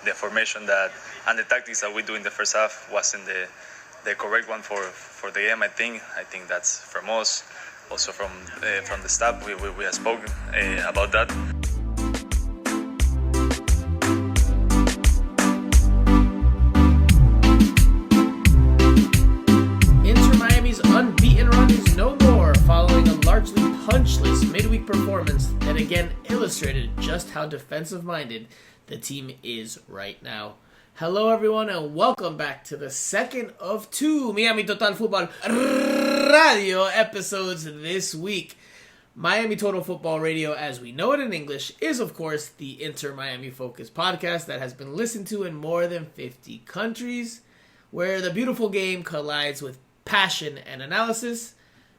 the formation that and the tactics that we do in the first half wasn't the correct one for the game. I think that's from us, also from the staff. We have spoken about that. Inter Miami's unbeaten run is no more, following a largely punchless midweek performance that again illustrated just how defensive-minded the team is right now. Hello everyone and welcome back to the second of two Miami Total Futbol Radio episodes this week. Miami Total Football Radio, as we know it in English, is of course the Inter Miami focused podcast that has been listened to in more than 50 countries, where the beautiful game collides with passion and analysis,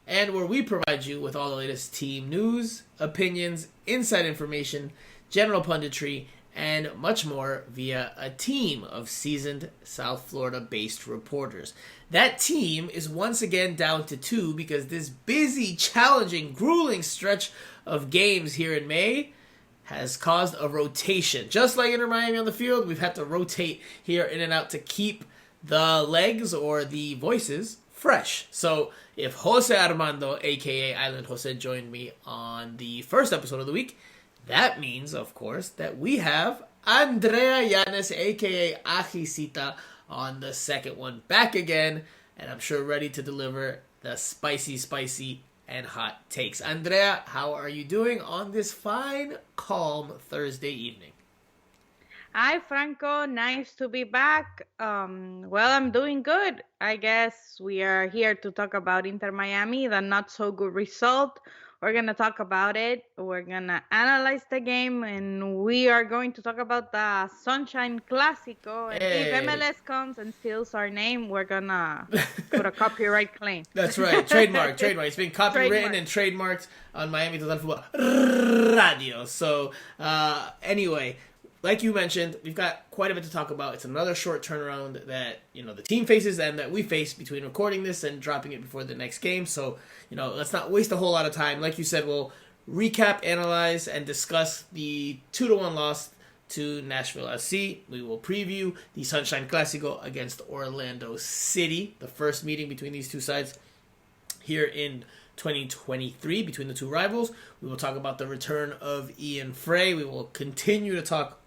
and where we provide you with all the latest team news, opinions, inside information, general punditry, and much more via a team of seasoned South Florida-based reporters. That team is once again down to two because this busy, challenging, grueling stretch of games here in May has caused a rotation. Just like Inter Miami on the field, we've had to rotate here in and out to keep the legs or the voices fresh. So if Jose Armando, aka Island Jose, joined me on the first episode of the week, that means, of course, that we have Andrea Yanez, a.k.a. Ajicita, on the second one, back again, and I'm sure ready to deliver the spicy, and hot takes. Andrea, how are you doing on this fine, calm Thursday evening? Hi, Franco. Nice to be back. Well, I'm doing good. I guess we are here to talk about Inter Miami, the not so good result. We're going to talk about it. We're going to analyze the game, and we are going to talk about the Sunshine Clasico. And if MLS comes and steals our name, we're going to put a copyright claim. That's right. Trademark. It's been copywritten and trademarked on Miami Total Futbol Radio. So, anyway, like you mentioned, we've got quite a bit to talk about. It's another short turnaround that, the team faces and that we face between recording this and dropping it before the next game. So, let's not waste a whole lot of time. Like you said, we'll recap, analyze, and discuss the 2-1 loss to Nashville SC. We will preview the Sunshine Clasico against Orlando City, the first meeting between these two sides here in 2023 between the two rivals. We will talk about the return of Fray. We will continue to talk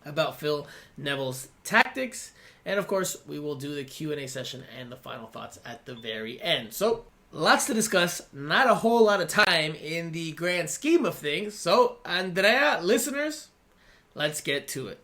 about Phil Neville's tactics, and of course we will do the Q&A session and the final thoughts at the very end. So lots to discuss, not a whole lot of time in the grand scheme of things. So Andrea, listeners, let's get to it.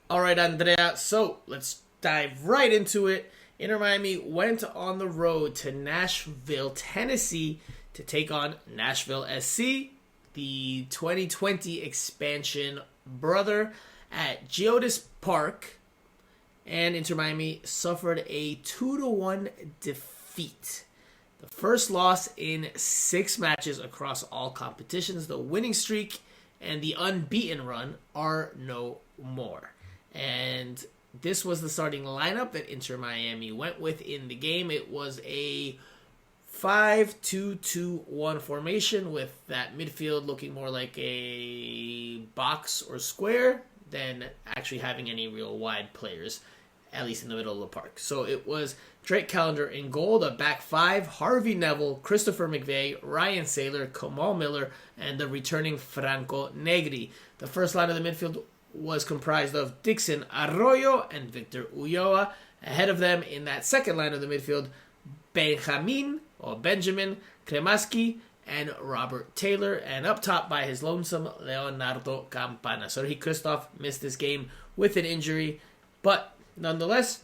Alright, Andrea, so let's dive right into it. Inter Miami went on the road to Nashville, Tennessee to take on Nashville SC, the 2020 expansion brother, at Geodis Park, and Inter Miami suffered a 2-1 defeat. The first loss in 6 matches across all competitions. The winning streak and the unbeaten run are no more. And this was the starting lineup that Inter Miami went with in the game. It was a 5-2-2-1 formation with that midfield looking more like a box or square than actually having any real wide players, at least in the middle of the park. So it was Drake Callender in goal, the back 5, Harvey Neville, Christopher McVeigh, Ryan Saylor, Kamal Miller, and the returning Franco Negri. The first line of the midfield was comprised of Dixon Arroyo and Victor Ulloa. Ahead of them in that second line of the midfield, Benjamin Kremaski and Robert Taylor, and up top by his lonesome Leonardo Campana. Sergi Christoph missed this game with an injury, but nonetheless,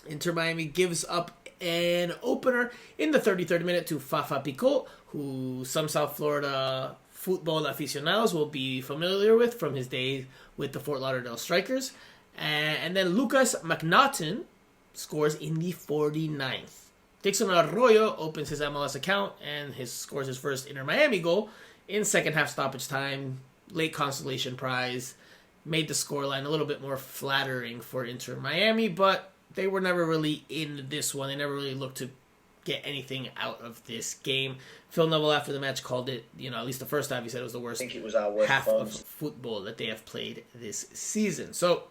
Inter Miami gives up an opener in the 33rd minute to Fafa Picot, who some South Florida football aficionados will be familiar with from his days with the Fort Lauderdale Strikers. And then Lucas McNaughton scores in the 49th. Dixon Arroyo opens his MLS account and scores his first Inter Miami goal in second half stoppage time. Late consolation prize. Made the scoreline a little bit more flattering for Inter Miami, but they were never really in this one. They never really looked to get anything out of this game. Phil Neville after the match called it, at least the first half, he said it was the worst, I think it was our worst half of football that they have played this season. So,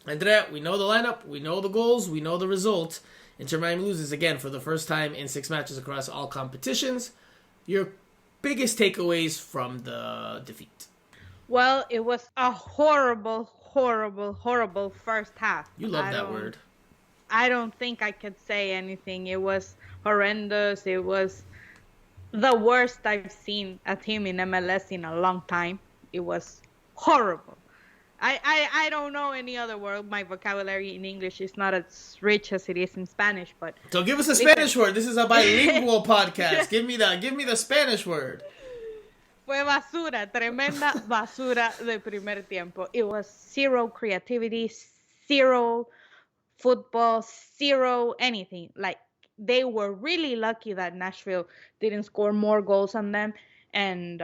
Andrea, we know the lineup, we know the goals, we know the result. Inter Miami loses again for the first time in 6 matches across all competitions. Your biggest takeaways from the defeat? Well, it was a horrible first half. You love that word. I don't think I could say anything. It was horrendous. It was the worst I've seen a team in MLS in a long time. It was horrible. I don't know any other word. My vocabulary in English is not as rich as it is in Spanish, but so give us a Spanish word. This is a bilingual podcast. Give me the Spanish word. Fue basura, tremenda basura de primer tiempo. It was zero creativity, zero football, zero anything. Like, they were really lucky that Nashville didn't score more goals on them, and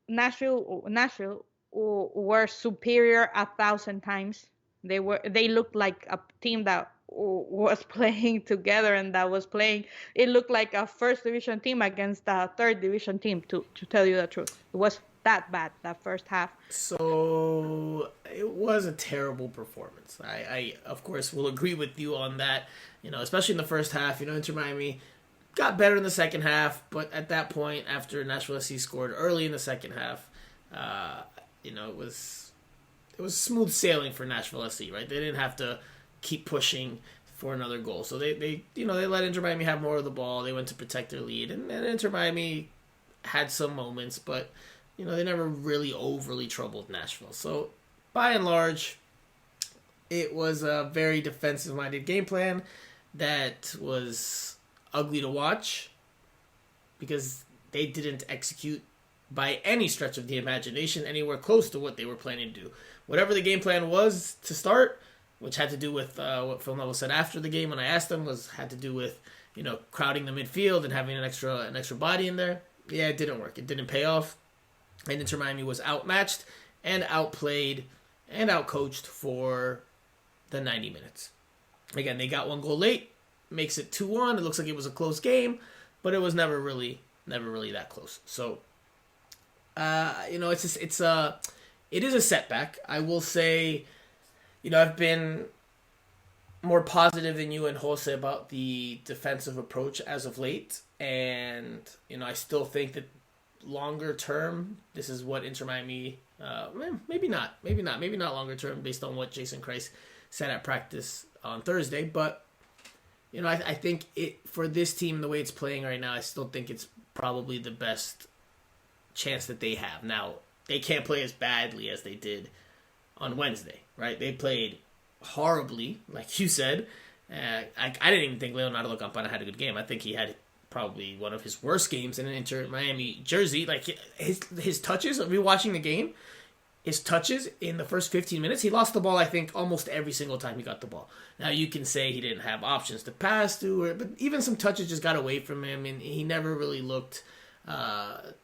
Nashville were superior 1,000 times. They looked like a team that was playing together and that was playing. It looked like a first division team against a third division team. To tell you the truth, it was that bad that first half. So it was a terrible performance. I of course will agree with you on that. Especially in the first half. Inter Miami got better in the second half, but at that point, after Nashville SC scored early in the second half, it was smooth sailing for Nashville SC, right? They didn't have to keep pushing for another goal. So they let Inter Miami have more of the ball. They went to protect their lead, and Inter Miami had some moments, but they never really overly troubled Nashville. So by and large, it was a very defensive-minded game plan that was ugly to watch because they didn't execute by any stretch of the imagination anywhere close to what they were planning to do. Whatever the game plan was to start, which had to do with what Phil Neville said after the game when I asked him, had to do with crowding the midfield and having an extra body in there. Yeah, it didn't work. It didn't pay off, and Inter Miami was outmatched and outplayed and outcoached for the 90 minutes. Again, they got 1 goal late, makes it 2-1. It looks like it was a close game, but it was never really that close. So, it is a setback. I will say, I've been more positive than you and Jose about the defensive approach as of late, and I still think that longer term, this is what Inter Miami, maybe not longer term based on what Jason Kreis said at practice on Thursday, but I think for this team, the way it's playing right now, I still think it's probably the best chance that they have. Now, they can't play as badly as they did on Wednesday, right? They played horribly, like you said. I didn't even think Leonardo Campana had a good game. I think he had probably one of his worst games in an Inter Miami jersey. Like, his touches, rewatching the game, his touches in the first 15 minutes, he lost the ball, I think, almost every single time he got the ball. Now, you can say he didn't have options to pass to, but even some touches just got away from him, and he never really looked, on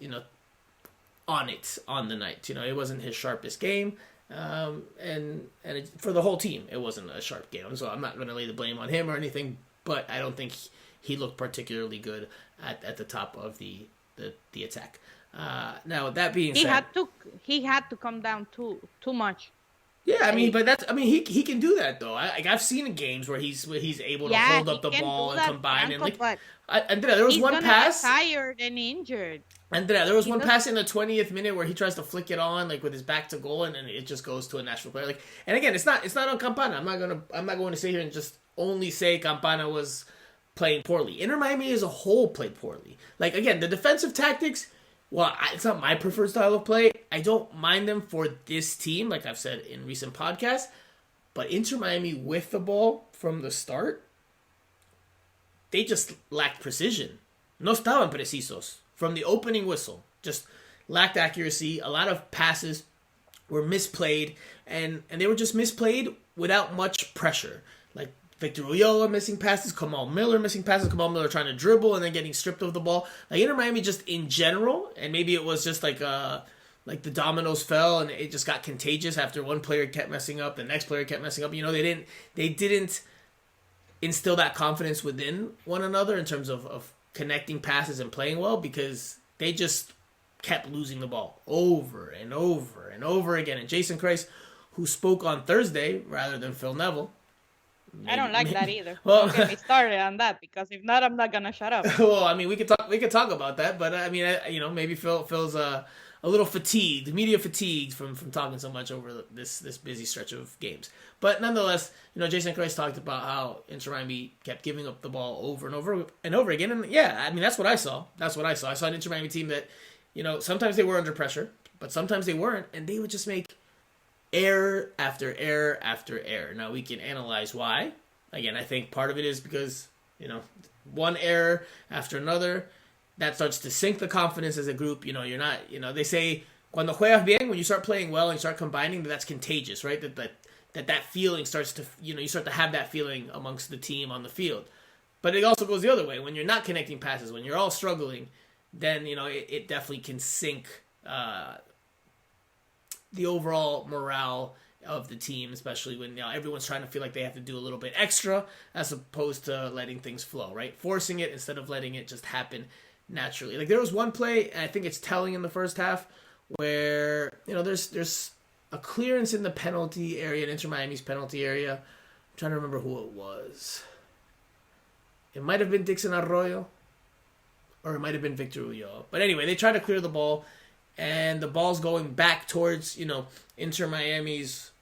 it on the night. It wasn't his sharpest game, and for the whole team, it wasn't a sharp game. So I'm not going to lay the blame on him or anything, but I don't think he looked particularly good at the top of the attack. Now, that being said, he had to come down too much. Yeah, he can do that though. I've seen games where he's able to hold up the ball and combine, Franco, and there was one pass. Get tired and injured. Andrea, there was one pass in the 20th minute where he tries to flick it on with his back to goal, and it just goes to a Nashville player. And again, it's not on Campana. I'm not going to sit here and just only say Campana was playing poorly. Inter Miami as a whole played poorly. Again, the defensive tactics, well, it's not my preferred style of play. I don't mind them for this team, like I've said in recent podcasts. But Inter Miami with the ball from the start, they just lacked precision. No estaban precisos. From the opening whistle, just lacked accuracy. A lot of passes were misplayed, and they were just misplayed without much pressure. Like Victor Ulloa missing passes, Kamal Miller missing passes, Kamal Miller trying to dribble and then getting stripped of the ball. Inter Miami just in general, and maybe it was just like the dominoes fell and it just got contagious after one player kept messing up, the next player kept messing up. They didn't instill that confidence within one another in terms of connecting passes and playing well, because they just kept losing the ball over and over and over again. And Jason Christ, who spoke on Thursday rather than Phil Neville. I don't like that either. Well, don't get me started on that, because if not, I'm not gonna shut up. Well, I mean, we could talk about that, but I mean, maybe Phil's a little fatigued, media fatigued from talking so much over this busy stretch of games. But nonetheless, Jason Christ talked about how Inter Miami kept giving up the ball over and over and over again. And yeah, I mean, that's what I saw. I saw an Inter Miami team that, sometimes they were under pressure, but sometimes they weren't, and they would just make error after error after error. Now, we can analyze why. Again, I think part of it is because, one error after another, that starts to sink the confidence as a group. You're not, they say, cuando juegas bien, when you start playing well and you start combining, that's contagious, right? That feeling starts to, you start to have that feeling amongst the team on the field. But it also goes the other way. When you're not connecting passes, when you're all struggling, then, it definitely can sink the overall morale of the team, especially when everyone's trying to feel like they have to do a little bit extra as opposed to letting things flow, right? Forcing it instead of letting it just happen naturally. Like, there was one play, and I think it's telling in the first half, where there's a clearance in the penalty area, in Inter Miami's penalty area. I'm trying to remember who it was. It might have been Dixon Arroyo, or it might have been Victor Ulloa. But anyway, they try to clear the ball, and the ball's going back towards, Inter Miami's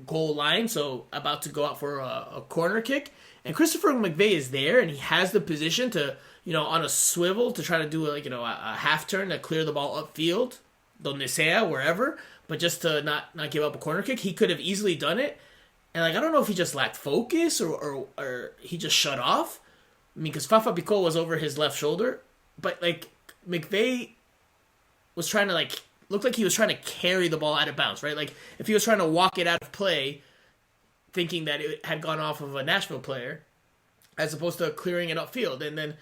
goal line, so about to go out for a corner kick. And Christopher McVey is there, and he has the position to, on a swivel to try to do a half turn to clear the ball upfield, donde sea, wherever, but just to not give up a corner kick. He could have easily done it. And I don't know if he just lacked focus or he just shut off. I mean, because Fafa Picot was over his left shoulder, but McVey was trying to looked like he was trying to carry the ball out of bounds, right? Like, if he was trying to walk it out of play, thinking that it had gone off of a Nashville player, as opposed to clearing it upfield. And then,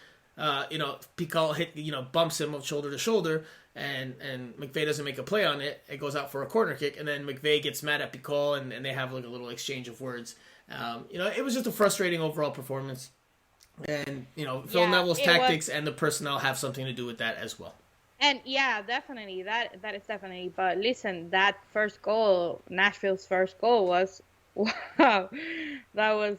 Picot bumps him shoulder to shoulder, and McVey doesn't make a play on it. It goes out for a corner kick, and then McVey gets mad at Picot, and they have a little exchange of words. It was just a frustrating overall performance. And, Phil Neville's tactics and the personnel have something to do with that as well. And yeah, definitely, that is definitely. But listen, that first goal, Nashville's first goal, was, wow, that was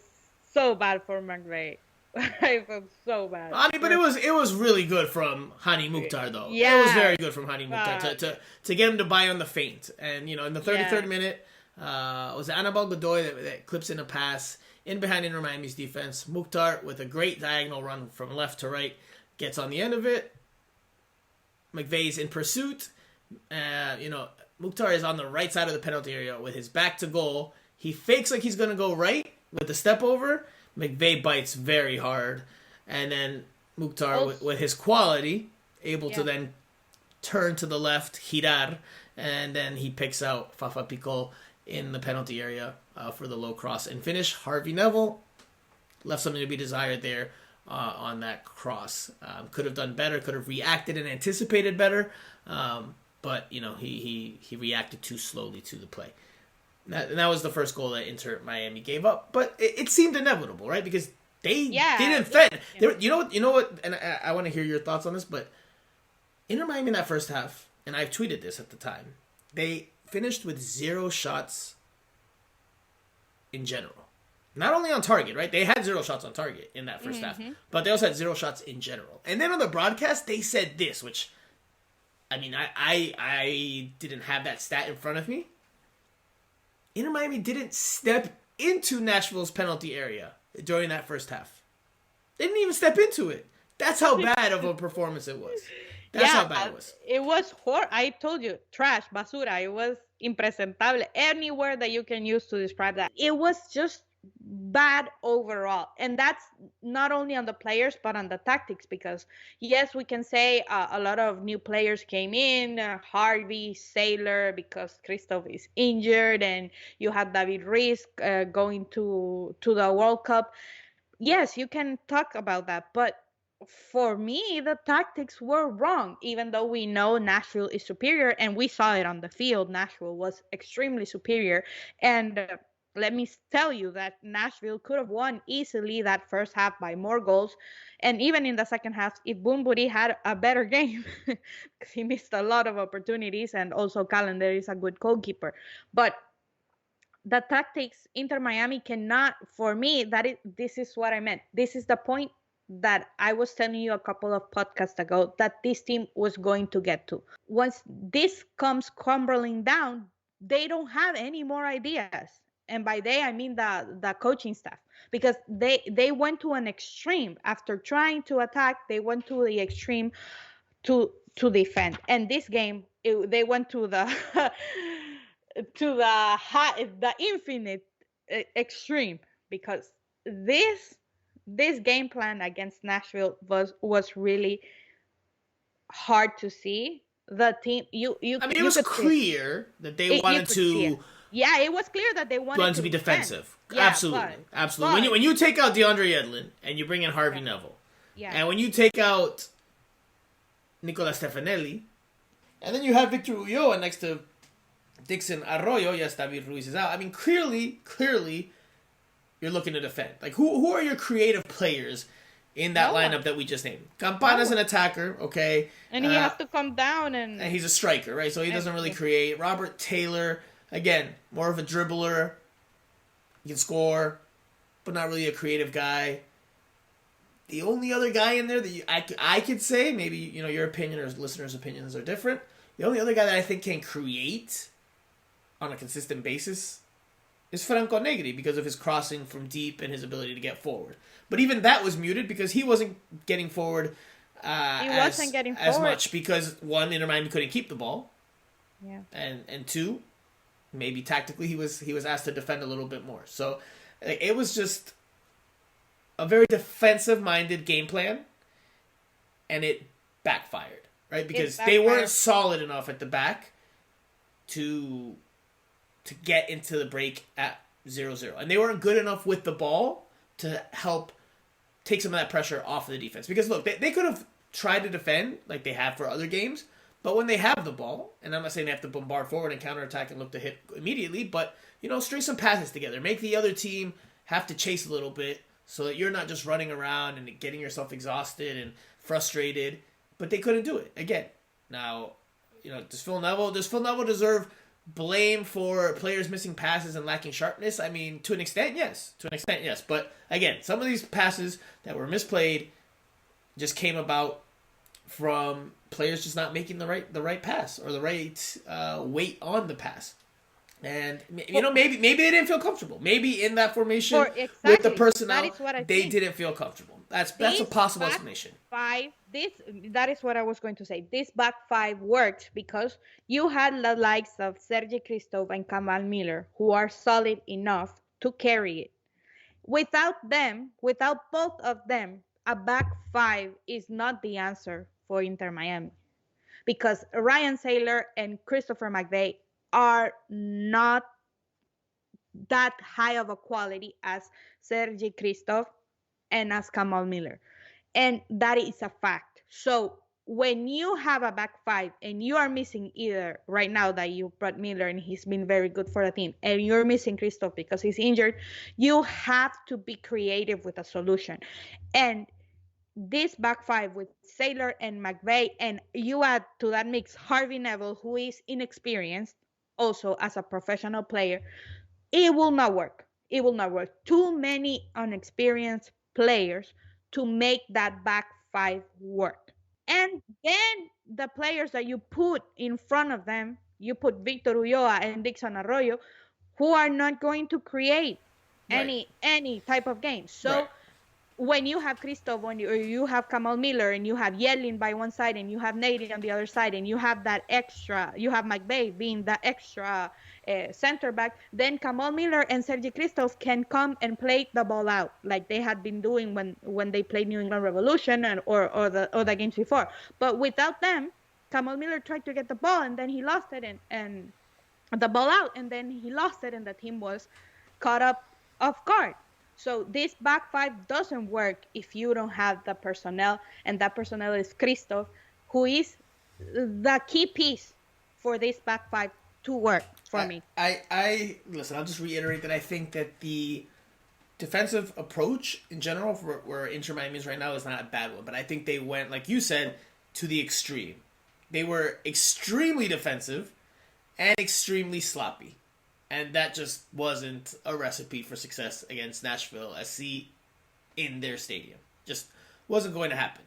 so bad for McVey. I felt so bad. I mean, but it was really good from Hani Mukhtar, though. Yeah, it was very good from Hani Mukhtar to get him to buy on the feint. And in the 33rd minute, was it Anibal Godoy that clips in a pass in behind Inter Miami's defense. Mukhtar, with a great diagonal run from left to right, gets on the end of it. McVey's in pursuit. Mukhtar is on the right side of the penalty area with his back to goal. He fakes like he's going to go right with the step over. McVey bites very hard. And then Mukhtar, with his quality, able to then turn to the left, girar, and then he picks out Fafa Picot in the penalty area for the low cross and finish. Harvey Neville left something to be desired there. On that cross, could have done better, could have reacted and anticipated better, but he reacted too slowly to the play. And that was the first goal that Inter Miami gave up, but it seemed inevitable, right? Because they didn't defend. You know what? And I want to hear your thoughts on this, but Inter Miami in that first half, and I tweeted this at the time, they finished with 0 shots in general. Not only on target, right? They had 0 shots on target in that first half, but they also had 0 shots in general. And then on the broadcast, they said this, which, I mean, I didn't have that stat in front of me. Inter Miami didn't step into Nashville's penalty area during that first half. They didn't even step into it. That's how bad of a performance it was. That's how bad it was. It was I told you, trash, basura. It was impresentable. Any word that you can use to describe that. It was just bad overall, and that's not only on the players but on the tactics, because yes, we can say a lot of new players came in, Harvey, Sailor, because Christoph is injured, and you had David Ruiz going to the World Cup. Yes, you can talk about that, but for me, the tactics were wrong, even though we know Nashville is superior, and we saw it on the field. Nashville was extremely superior, and let me tell you that Nashville could have won easily that first half by more goals. And even in the second half, if Bumburi had a better game, because he missed a lot of opportunities, and also Calendar is a good goalkeeper. But the tactics Inter Miami cannot, for me, this is what I meant. This is the point that I was telling you a couple of podcasts ago that this team was going to get to. Once this comes crumbling down, they don't have any more ideas. And by they, I mean the coaching staff, because they went to an extreme. After trying to attack, they went to the extreme to defend. And this game, they went to the to the infinite extreme, because this game plan against Nashville was really hard to see. The team, I mean, it was clear that they wanted to. Yeah, it was clear that they wanted to be defensive. Yeah, absolutely. When you take out DeAndre Yedlin and you bring in Harvey Neville, and when you take out Nicola Stefanelli, and then you have Victor Ulloa next to Dixon Arroyo. Yes, David Ruiz is out. I mean, clearly, you're looking to defend. Like, who are your creative players in that lineup that we just named? Campana's an attacker, okay? And he has to come down and he's a striker, right? So he doesn't really create. Robert Taylor, again, more of a dribbler. He can score, but not really a creative guy. The only other guy in there that I could say, maybe your opinion or listeners' opinions are different. The only other guy that I think can create on a consistent basis is Franco Negri, because of his crossing from deep and his ability to get forward. But even that was muted because he wasn't getting forward as much, because one, Inter Miami couldn't keep the ball. Yeah. And two, maybe tactically he was asked to defend a little bit more. So it was just a very defensive-minded game plan, and it backfired, right? Because they weren't solid enough at the back to get into the break at 0-0. And they weren't good enough with the ball to help take some of that pressure off of the defense. Because, look, they could have tried to defend like they have for other games, but when they have the ball, and I'm not saying they have to bombard forward and counterattack and look to hit immediately, but, string some passes together. Make the other team have to chase a little bit so that you're not just running around and getting yourself exhausted and frustrated. But they couldn't do it. Again, now, does Phil Neville deserve blame for players missing passes and lacking sharpness? I mean, to an extent, yes. But again, some of these passes that were misplayed just came about from players just not making the right pass or the right weight on the pass. And maybe they didn't feel comfortable. Maybe in that formation with the personnel, they didn't feel comfortable. That's a possible explanation. That is what I was going to say. This back five worked because you had the likes of Sergi Christoph and Kamal Miller, who are solid enough to carry it. Without both of them, a back five is not the answer for Inter Miami, because Ryan Saylor and Christopher McVeigh are not that high of a quality as Sergi Christoph and as Kamal Miller. And that is a fact. So when you have a back five and you are missing either, right now that you brought Miller and he's been very good for the team, and you're missing Christoph because he's injured, you have to be creative with a solution. And this back five with Saylor and McVeigh, and you add to that mix Harvey Neville, who is inexperienced also as a professional player, it will not work. Too many inexperienced players to make that back five work. And then the players that you put in front of them, you put Victor Ulloa and Dixon Arroyo, who are not going to create any type of game. So when you have Christoph, or you have Kamal Miller, and you have Yedlin by one side, and you have Nady on the other side, and you have that extra, you have McVeigh being the extra center back, then Kamal Miller and Sergi Christoph can come and play the ball out like they had been doing when they played New England Revolution or the games before. But without them, Kamal Miller tried to get the ball, and then he lost it, and the ball out, and then he lost it, and the team was caught up off guard. So this back five doesn't work if you don't have the personnel, and that personnel is Christoph, who is the key piece for this back five to work. for me. I listen. I'll just reiterate that I think that the defensive approach in general for where Inter Miami is right now is not a bad one, but I think they went, like you said, to the extreme. They were extremely defensive and extremely sloppy, and that just wasn't a recipe for success against Nashville SC in their stadium. Just wasn't going to happen.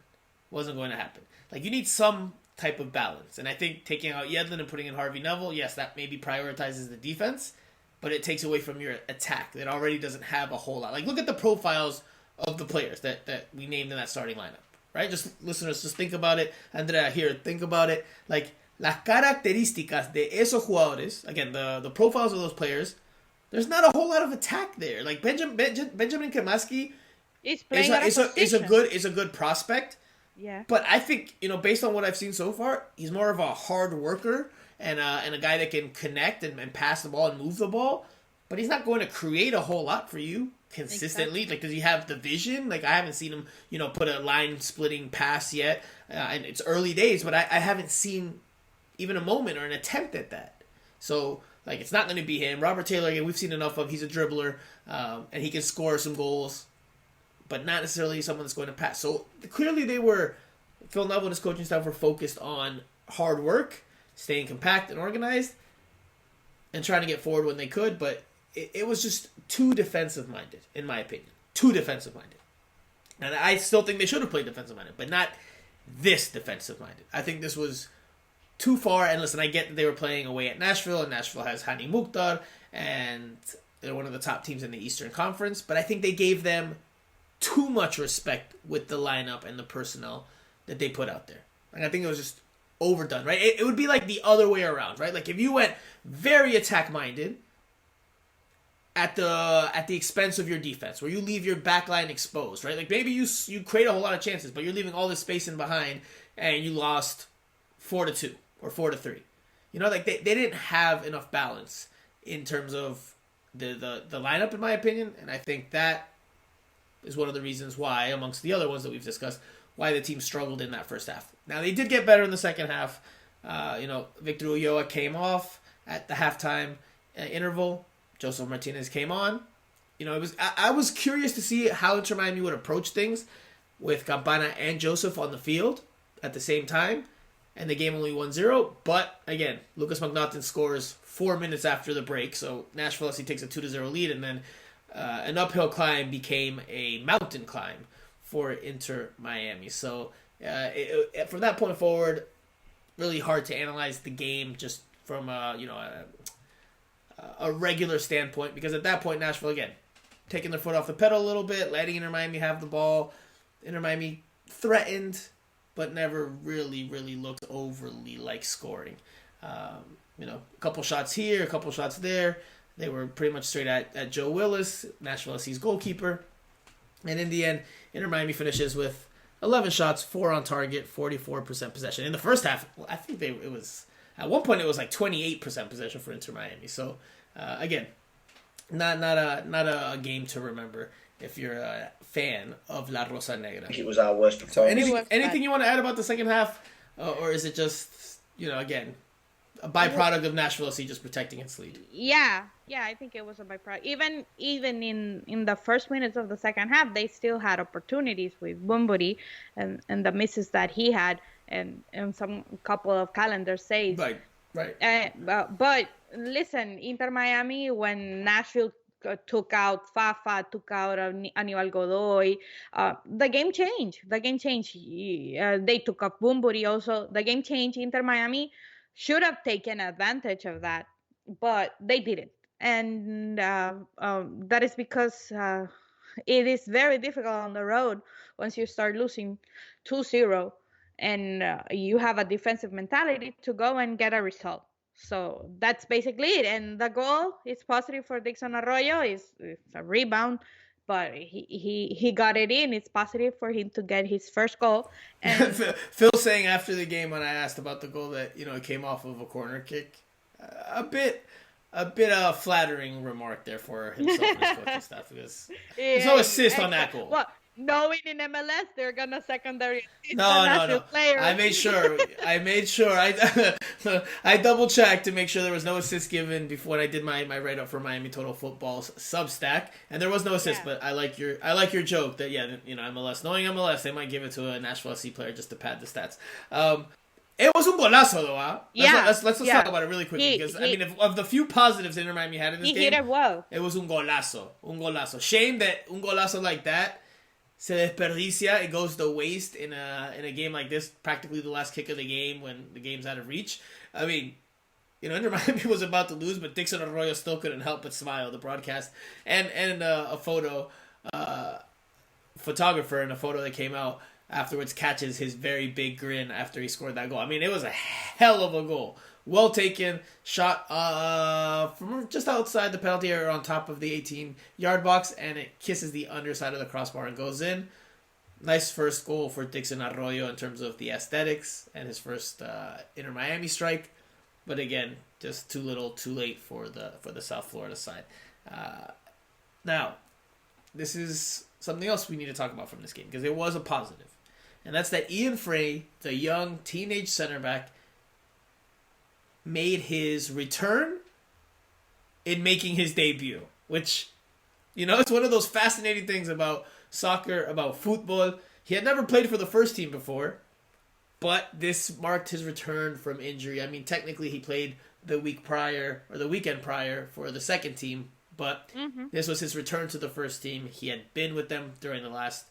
Wasn't going to happen. Like, you need some type of balance, and I think taking out Yedlin and putting in Harvey Neville, yes, that maybe prioritizes the defense, but it takes away from your attack that already doesn't have a whole lot. Like, look at the profiles of the players that we named in that starting lineup, right? Just, listeners, just think about it. Andrea, here, think about it. Like, las características de esos jugadores, again, the profiles of those players, there's not a whole lot of attack there. Like, Benjamin Kamaski is a good prospect. Yeah. But I think, based on what I've seen so far, he's more of a hard worker and a guy that can connect and pass the ball and move the ball. But he's not going to create a whole lot for you consistently. Exactly. Like, does he have the vision? Like, I haven't seen him, put a line-splitting pass yet. And it's early days, but I haven't seen even a moment or an attempt at that. So, like, it's not going to be him. Robert Taylor, again, we've seen enough of. He's a dribbler, and he can score some goals, but not necessarily someone that's going to pass. So, clearly Phil Neville and his coaching staff were focused on hard work, staying compact and organized, and trying to get forward when they could, but it was just too defensive-minded, in my opinion. Too defensive-minded. And I still think they should have played defensive-minded, but not this defensive-minded. I think this was too far, and listen, I get that they were playing away at Nashville, and Nashville has Hani Mukhtar, and they're one of the top teams in the Eastern Conference, but I think they gave them too much respect with the lineup and the personnel that they put out there. Like, I think it was just overdone, right? It would be like the other way around, right? Like, if you went very attack-minded at the expense of your defense, where you leave your back line exposed, right? Like, maybe you create a whole lot of chances, but you're leaving all this space in behind, and you lost 4-2 or 4-3. Like, they didn't have enough balance in terms of the lineup, in my opinion, and I think that is one of the reasons why, amongst the other ones that we've discussed, why the team struggled in that first half. Now, they did get better in the second half. Victor Ulloa came off at the halftime interval. Joseph Martinez came on. I was curious to see how Inter Miami would approach things with Campana and Joseph on the field at the same time, and the game only 1-0. But, again, Lucas McNaughton scores 4 minutes after the break, so Nashville SC takes a 2-0 lead, and then an uphill climb became a mountain climb for Inter Miami. So from that point forward, really hard to analyze the game just from a regular standpoint, because at that point Nashville, again, taking their foot off the pedal a little bit, letting Inter Miami have the ball. Inter Miami threatened, but never really looked overly like scoring. A couple shots here, a couple shots there. They were pretty much straight at Joe Willis, Nashville SC's goalkeeper. And in the end, Inter Miami finishes with 11 shots, 4 on target, 44% possession. In the first half, I think it was at one point it was like 28% possession for Inter Miami. So again, not a game to remember if you're a fan of La Rosa Negra. I think it was our worst performance. So anything you want to add about the second half, or is it just again a byproduct of Nashville SC just protecting its lead? Yeah, I think it was a byproduct. Even in the first minutes of the second half, they still had opportunities with Bumburi and the misses that he had, and some couple of calendar saves. Right. But listen, Inter Miami, when Nashville took out Fafa, took out Aníbal Godoy, the game changed. They took off Bumburi also. The game changed. Inter Miami should have taken advantage of that, but they didn't. And that is because it is very difficult on the road once you start losing 2-0 and you have a defensive mentality to go and get a result. So that's basically it. And the goal is positive for Dixon Arroyo. It's a rebound, but he got it in. It's positive for him to get his first goal. And Phil saying after the game when I asked about the goal that it came off of a corner kick, a bit flattering remark there for himself and his coaching staff, because there's no assist on that goal. Well, knowing in MLS they're gonna secondary assist the No, no, Nashville no. players. I made sure. I I double checked to make sure there was no assist given before I did my write up for Miami Total Football's Substack, and there was no assist. Yeah. But I like your joke that MLS, knowing MLS, they might give it to a Nashville SC player just to pad the stats. It was un golazo though, huh? Let's talk about it really quickly because I mean, of the few positives Inter Miami had in this He game, hit it well. it was un golazo. Shame that un golazo like that se desperdicia. It goes to waste in a game like this, practically the last kick of the game when the game's out of reach. I mean, Inter Miami was about to lose, but Dixon Arroyo still couldn't help but smile. The broadcast and a photo photographer in a photo that came out afterwards catches his very big grin after he scored that goal. I mean, it was a hell of a goal. Well taken, shot from just outside the penalty area on top of the 18-yard box, and it kisses the underside of the crossbar and goes in. Nice first goal for Dixon Arroyo in terms of the aesthetics and his first Inter Miami strike. But again, just too little, too late for the South Florida side. Now, this is something else we need to talk about from this game because it was a positive. And that's that Fray, the young teenage center back, made his return in making his debut. Which, it's one of those fascinating things about soccer, about football. He had never played for the first team before, but this marked his return from injury. I mean, technically he played the weekend prior for the second team, but this was his return to the first team. He had been with them during the last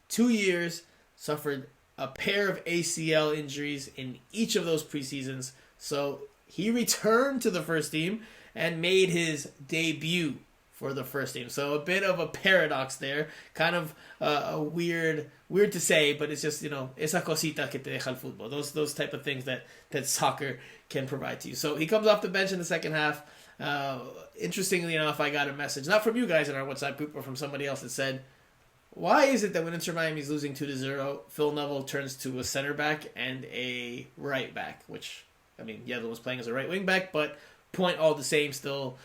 2 years, suffered a pair of ACL injuries in each of those preseasons. So he returned to the first team and made his debut for the first team. So a bit of a paradox there. Kind of a weird to say, but it's just, esa cosita que te deja el fútbol. Those type of things that soccer can provide to you. So he comes off the bench in the second half. Interestingly enough, I got a message, not from you guys in our WhatsApp group, but from somebody else that said, why is it that when Inter Miami is losing 2-0, Phil Neville turns to a center back and a right back? Which, I mean, Yedlin was playing as a right wing back, but point all the same, still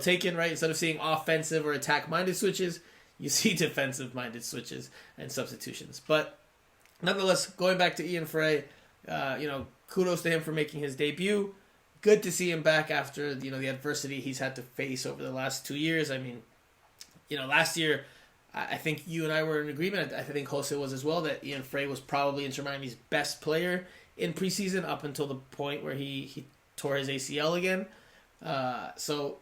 taken, right? Instead of seeing offensive or attack-minded switches, you see defensive-minded switches and substitutions. But nonetheless, going back to Fray, kudos to him for making his debut. Good to see him back after the adversity he's had to face over the last 2 years. I mean, last year, I think you and I were in agreement. I think Jose was as well, that Fray was probably Inter Miami's best player in preseason up until the point where he tore his ACL again. So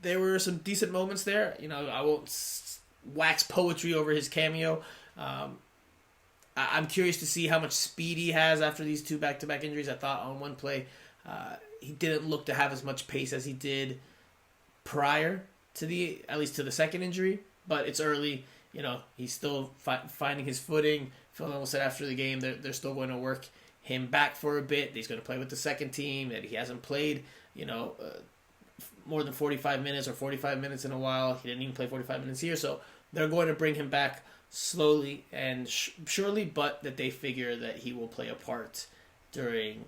there were some decent moments there. I won't wax poetry over his cameo. I'm curious to see how much speed he has after these two back-to-back injuries. I thought on one play he didn't look to have as much pace as he did prior to at least to the second injury. But it's early. He's still finding his footing. Phil Neville said after the game they're still going to work him back for a bit. He's going to play with the second team, that he hasn't played, more than 45 minutes or 45 minutes in a while. He didn't even play 45 minutes here. So they're going to bring him back slowly and surely, but that they figure that he will play a part during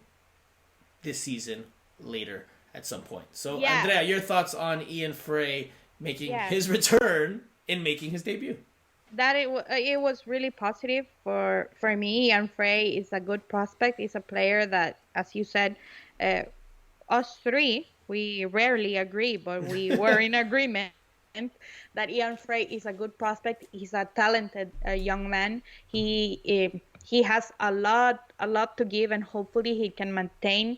this season later at some point. So, yeah. Andrea, your thoughts on Fray making his return in making his debut? That it was really positive for me. Fray is a good prospect. He's a player that, as you said, us three, we rarely agree, but we were in agreement that Fray is a good prospect. He's a talented young man. He has a lot to give, and hopefully he can maintain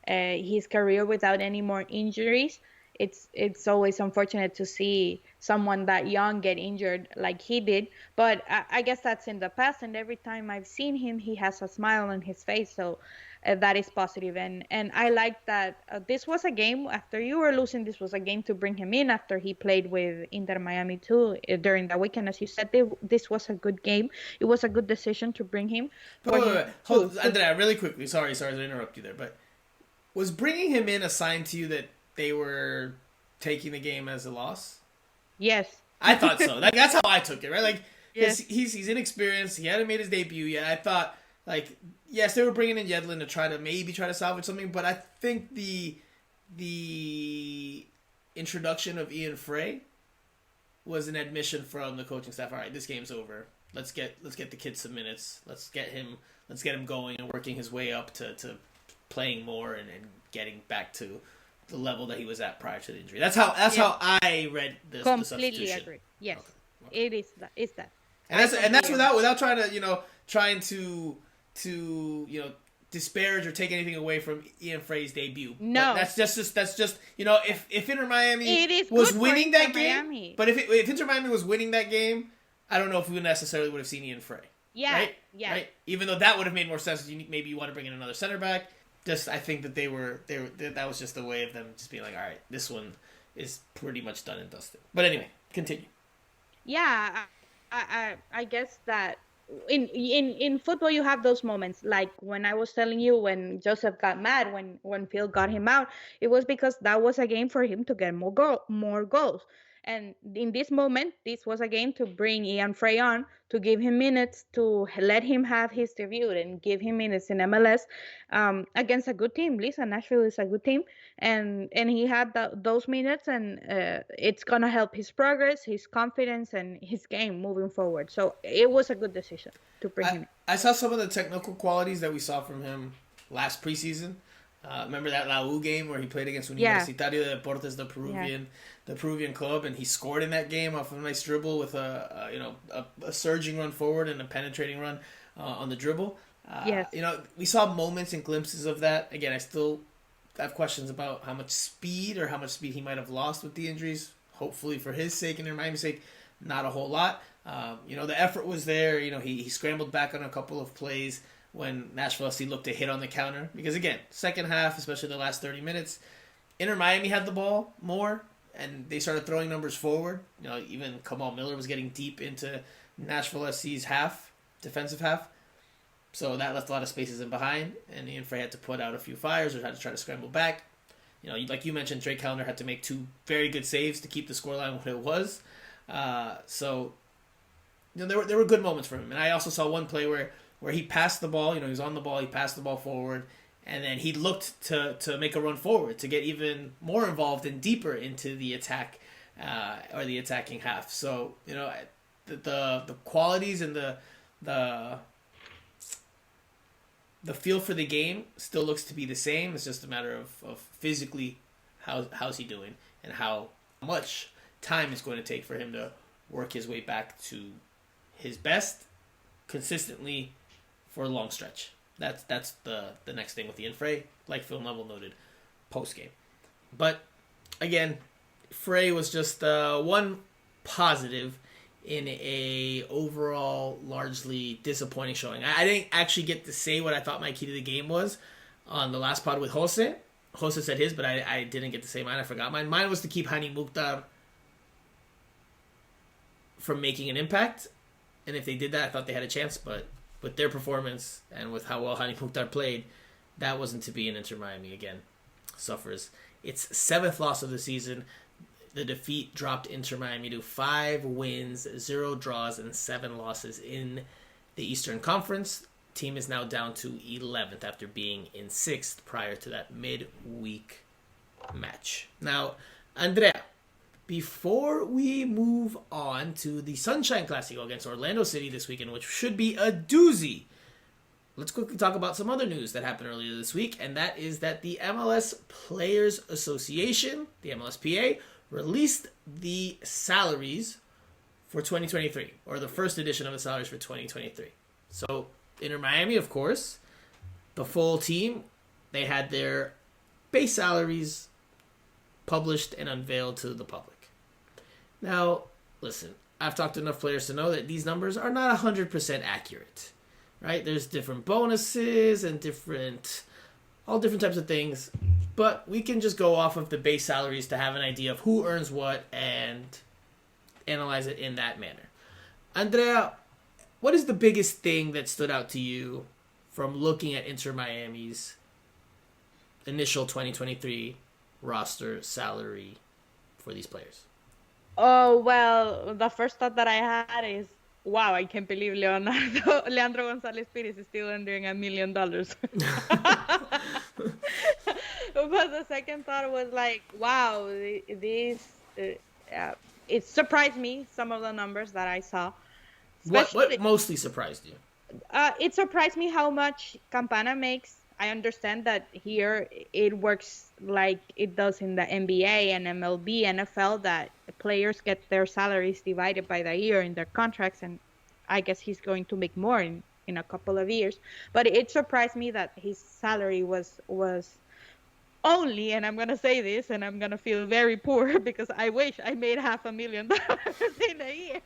his career without any more injuries. It's always unfortunate to see someone that young get injured like he did, but I guess that's in the past, and every time I've seen him, he has a smile on his face, so that is positive. And I like that this was a game, after you were losing, this was a game to bring him in after he played with Inter Miami too during the weekend. As you said, this was a good game. It was a good decision to bring him. Wait. Hold, Andrea, really quickly, sorry to interrupt you there, but was bringing him in a sign to you that they were taking the game as a loss? Yes. I thought so. That's how I took it, right? Like, yes. He's inexperienced. He hadn't made his debut yet. I thought, yes, they were bringing in Yedlin to try to salvage something, but I think the introduction of Fray was an admission from the coaching staff. All right, this game's over. Let's get the kid some minutes. Let's get him going and working his way up to playing more and getting back to the level that he was at prior to the injury. That's how I read the substitution. Completely agree. Yes, okay. It is that. It's that. And that's without trying to disparage or take anything away from Ian Fray's debut. No, but that's just if Inter Miami was winning that game, Miami. but if Inter Miami was winning that game, I don't know if we necessarily would have seen Ian Fray. Yeah, right? yeah. Right? Even though that would have made more sense. Maybe you want to bring in another center back. Just I think that that was just a way of them just being like, all right, this one is pretty much done and dusted. But anyway, continue. Yeah, I guess that in football you have those moments, like when I was telling you when Joseph got mad when Phil got him out. It was because that was a game for him to get more goals. And in this moment, this was a game to bring Ian Fray on, to give him minutes, to let him have his debut and give him minutes in MLS against a good team. Lisa, Nashville is a good team. And he had those minutes, and it's going to help his progress, his confidence, and his game moving forward. So it was a good decision to bring him in. I saw some of the technical qualities that we saw from him last preseason. Remember that La U game where he played against Universitario de Deportes, the Peruvian club, and he scored in that game off of a nice dribble with a surging run forward and a penetrating run on the dribble. Yes. We saw moments and glimpses of that. Again, I still have questions about how much speed he might have lost with the injuries. Hopefully for his sake and Miami's sake, not a whole lot. The effort was there. He scrambled back on a couple of plays when Nashville SC looked to hit on the counter. Because again, second half, especially the last 30 minutes, Inter Miami had the ball more, and they started throwing numbers forward. Even Kamal Miller was getting deep into Nashville SC's defensive half. So that left a lot of spaces in behind, and Ian Fray had to put out a few fires or had to try to scramble back. Like you mentioned, Drake Callender had to make 2 very good saves to keep the scoreline what it was. There were good moments for him. And I also saw one play where he passed the ball. He was on the ball. He passed the ball forward. And then he looked to make a run forward, to get even more involved and deeper into the attack or the attacking half. So, the qualities and the feel for the game still looks to be the same. It's just a matter of physically how's he doing and how much time it's going to take for him to work his way back to his best consistently for a long stretch. That's the next thing with Ian Fray, like Phil Neville noted post-game. But, again, Fray was just one positive in a overall largely disappointing showing. I didn't actually get to say what I thought my key to the game was on the last pod with Jose. Jose said his, but I didn't get to say mine. I forgot mine. Mine was to keep Hani Mukhtar from making an impact. And if they did that, I thought they had a chance, but with their performance and with how well Hani Mukhtar played, that wasn't to be. And Inter Miami, again, suffers its 7th loss of the season. The defeat dropped Inter Miami to 5 wins, 0 draws, and 7 losses in the Eastern Conference. Team is now down to 11th after being in 6th prior to that midweek match. Now, Andrea, before we move on to the Sunshine Clasico against Orlando City this weekend, which should be a doozy, let's quickly talk about some other news that happened earlier this week, and that is that the MLS Players Association, the MLSPA, released the salaries for 2023, or the first edition of the salaries for 2023. So, Inter Miami, of course, the full team, they had their base salaries published and unveiled to the public. Now, listen, I've talked to enough players to know that these numbers are not 100% accurate, right? There's different bonuses and all different types of things, but we can just go off of the base salaries to have an idea of who earns what and analyze it in that manner. Andrea, what is the biggest thing that stood out to you from looking at Inter Miami's initial 2023 roster salary for these players? Oh, well, the first thought that I had is, wow, I can't believe Leandro Gonzalez Pires is still earning $1 million. But the second thought was like, wow, these it surprised me, some of the numbers that I saw. What mostly surprised you? It surprised me how much Campana makes. I understand that here it works like it does in the NBA and MLB, NFL, that players get their salaries divided by the year in their contracts, and I guess he's going to make more in a couple of years. But it surprised me that his salary was only, and I'm gonna say this, and I'm gonna feel very poor because I wish I made $500,000 in a year,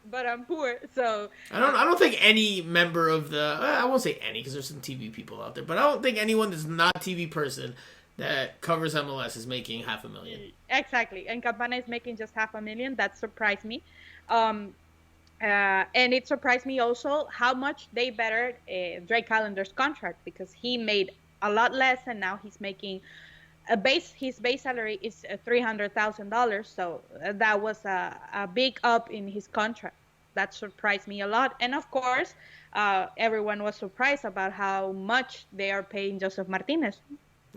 but I'm poor, so I don't think any member of the I won't say any because there's some TV people out there, but I don't think anyone that's not a TV person that covers MLS is making $500,000. exactly. And Campana is making just $500,000. That surprised me. And it surprised me also how much they bettered Drake Calendar's contract, because he made a lot less, and now he's making his base salary is $300,000. So that was a big up in his contract. That surprised me a lot. And of course, everyone was surprised about how much they are paying Joseph Martinez.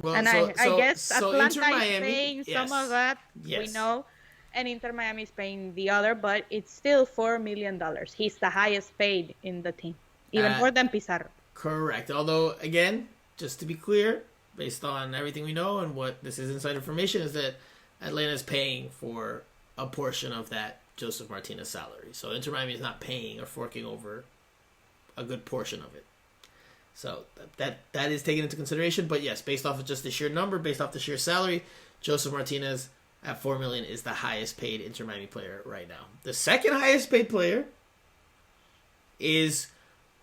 Well, And I guess Atlanta Inter is Miami, paying yes. some of that. Yes. We know. And Inter Miami is paying the other, but it's still $4 million. He's the highest paid in the team, even more than Pizarro. Correct. Although, again, just to be clear, based on everything we know and what this is inside information, is that Atlanta is paying for a portion of that Joseph Martinez salary. So Inter Miami is not paying or forking over a good portion of it. So that is taken into consideration. But yes, based off of just the sheer number, based off the sheer salary, Joseph Martinez at $4 million is the highest paid Inter Miami player right now. The second highest paid player is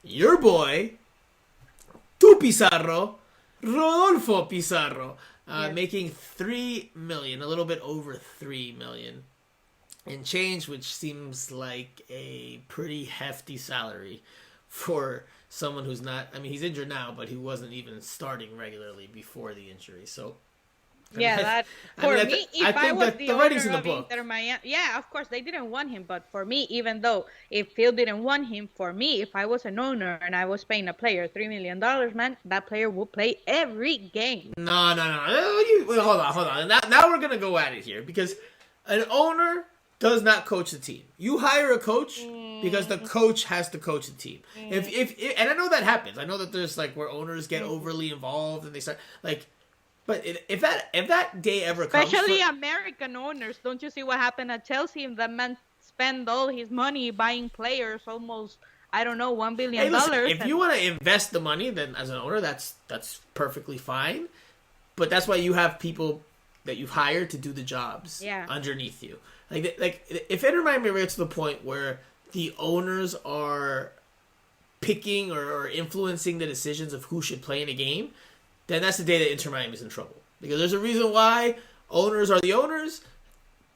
your boy, tu Pizarro, Rodolfo Pizarro, Yes. making $3 million, a little bit over $3 million and change, which seems like a pretty hefty salary for someone who's not. I mean, he's injured now, but he wasn't even starting regularly before the injury. So. Yeah, me, if I was the owner writing's in the of book. Inter Miami, yeah, of course they didn't want him, but for me, even though if Phil didn't want him, for me, if I was an owner and I was paying a player $3 million, man, that player would play every game. No. Wait, hold on. Now we're gonna go at it here, because an owner does not coach the team. You hire a coach because the coach has to coach the team. If and I know that happens. I know that there's like where owners get overly involved and they start like. But if that day ever comes, Especially American owners, don't you see what happened at Chelsea? The man spent all his money buying players, almost, I don't know, $1 billion. hey, listen, if you want to invest the money, then as an owner, that's perfectly fine. But that's why you have people that you've hired to do the jobs underneath you. Like if Inter Miami gets to the point where the owners are picking or influencing the decisions of who should play in a game, then that's the day that Inter Miami is in trouble. Because there's a reason why owners are the owners,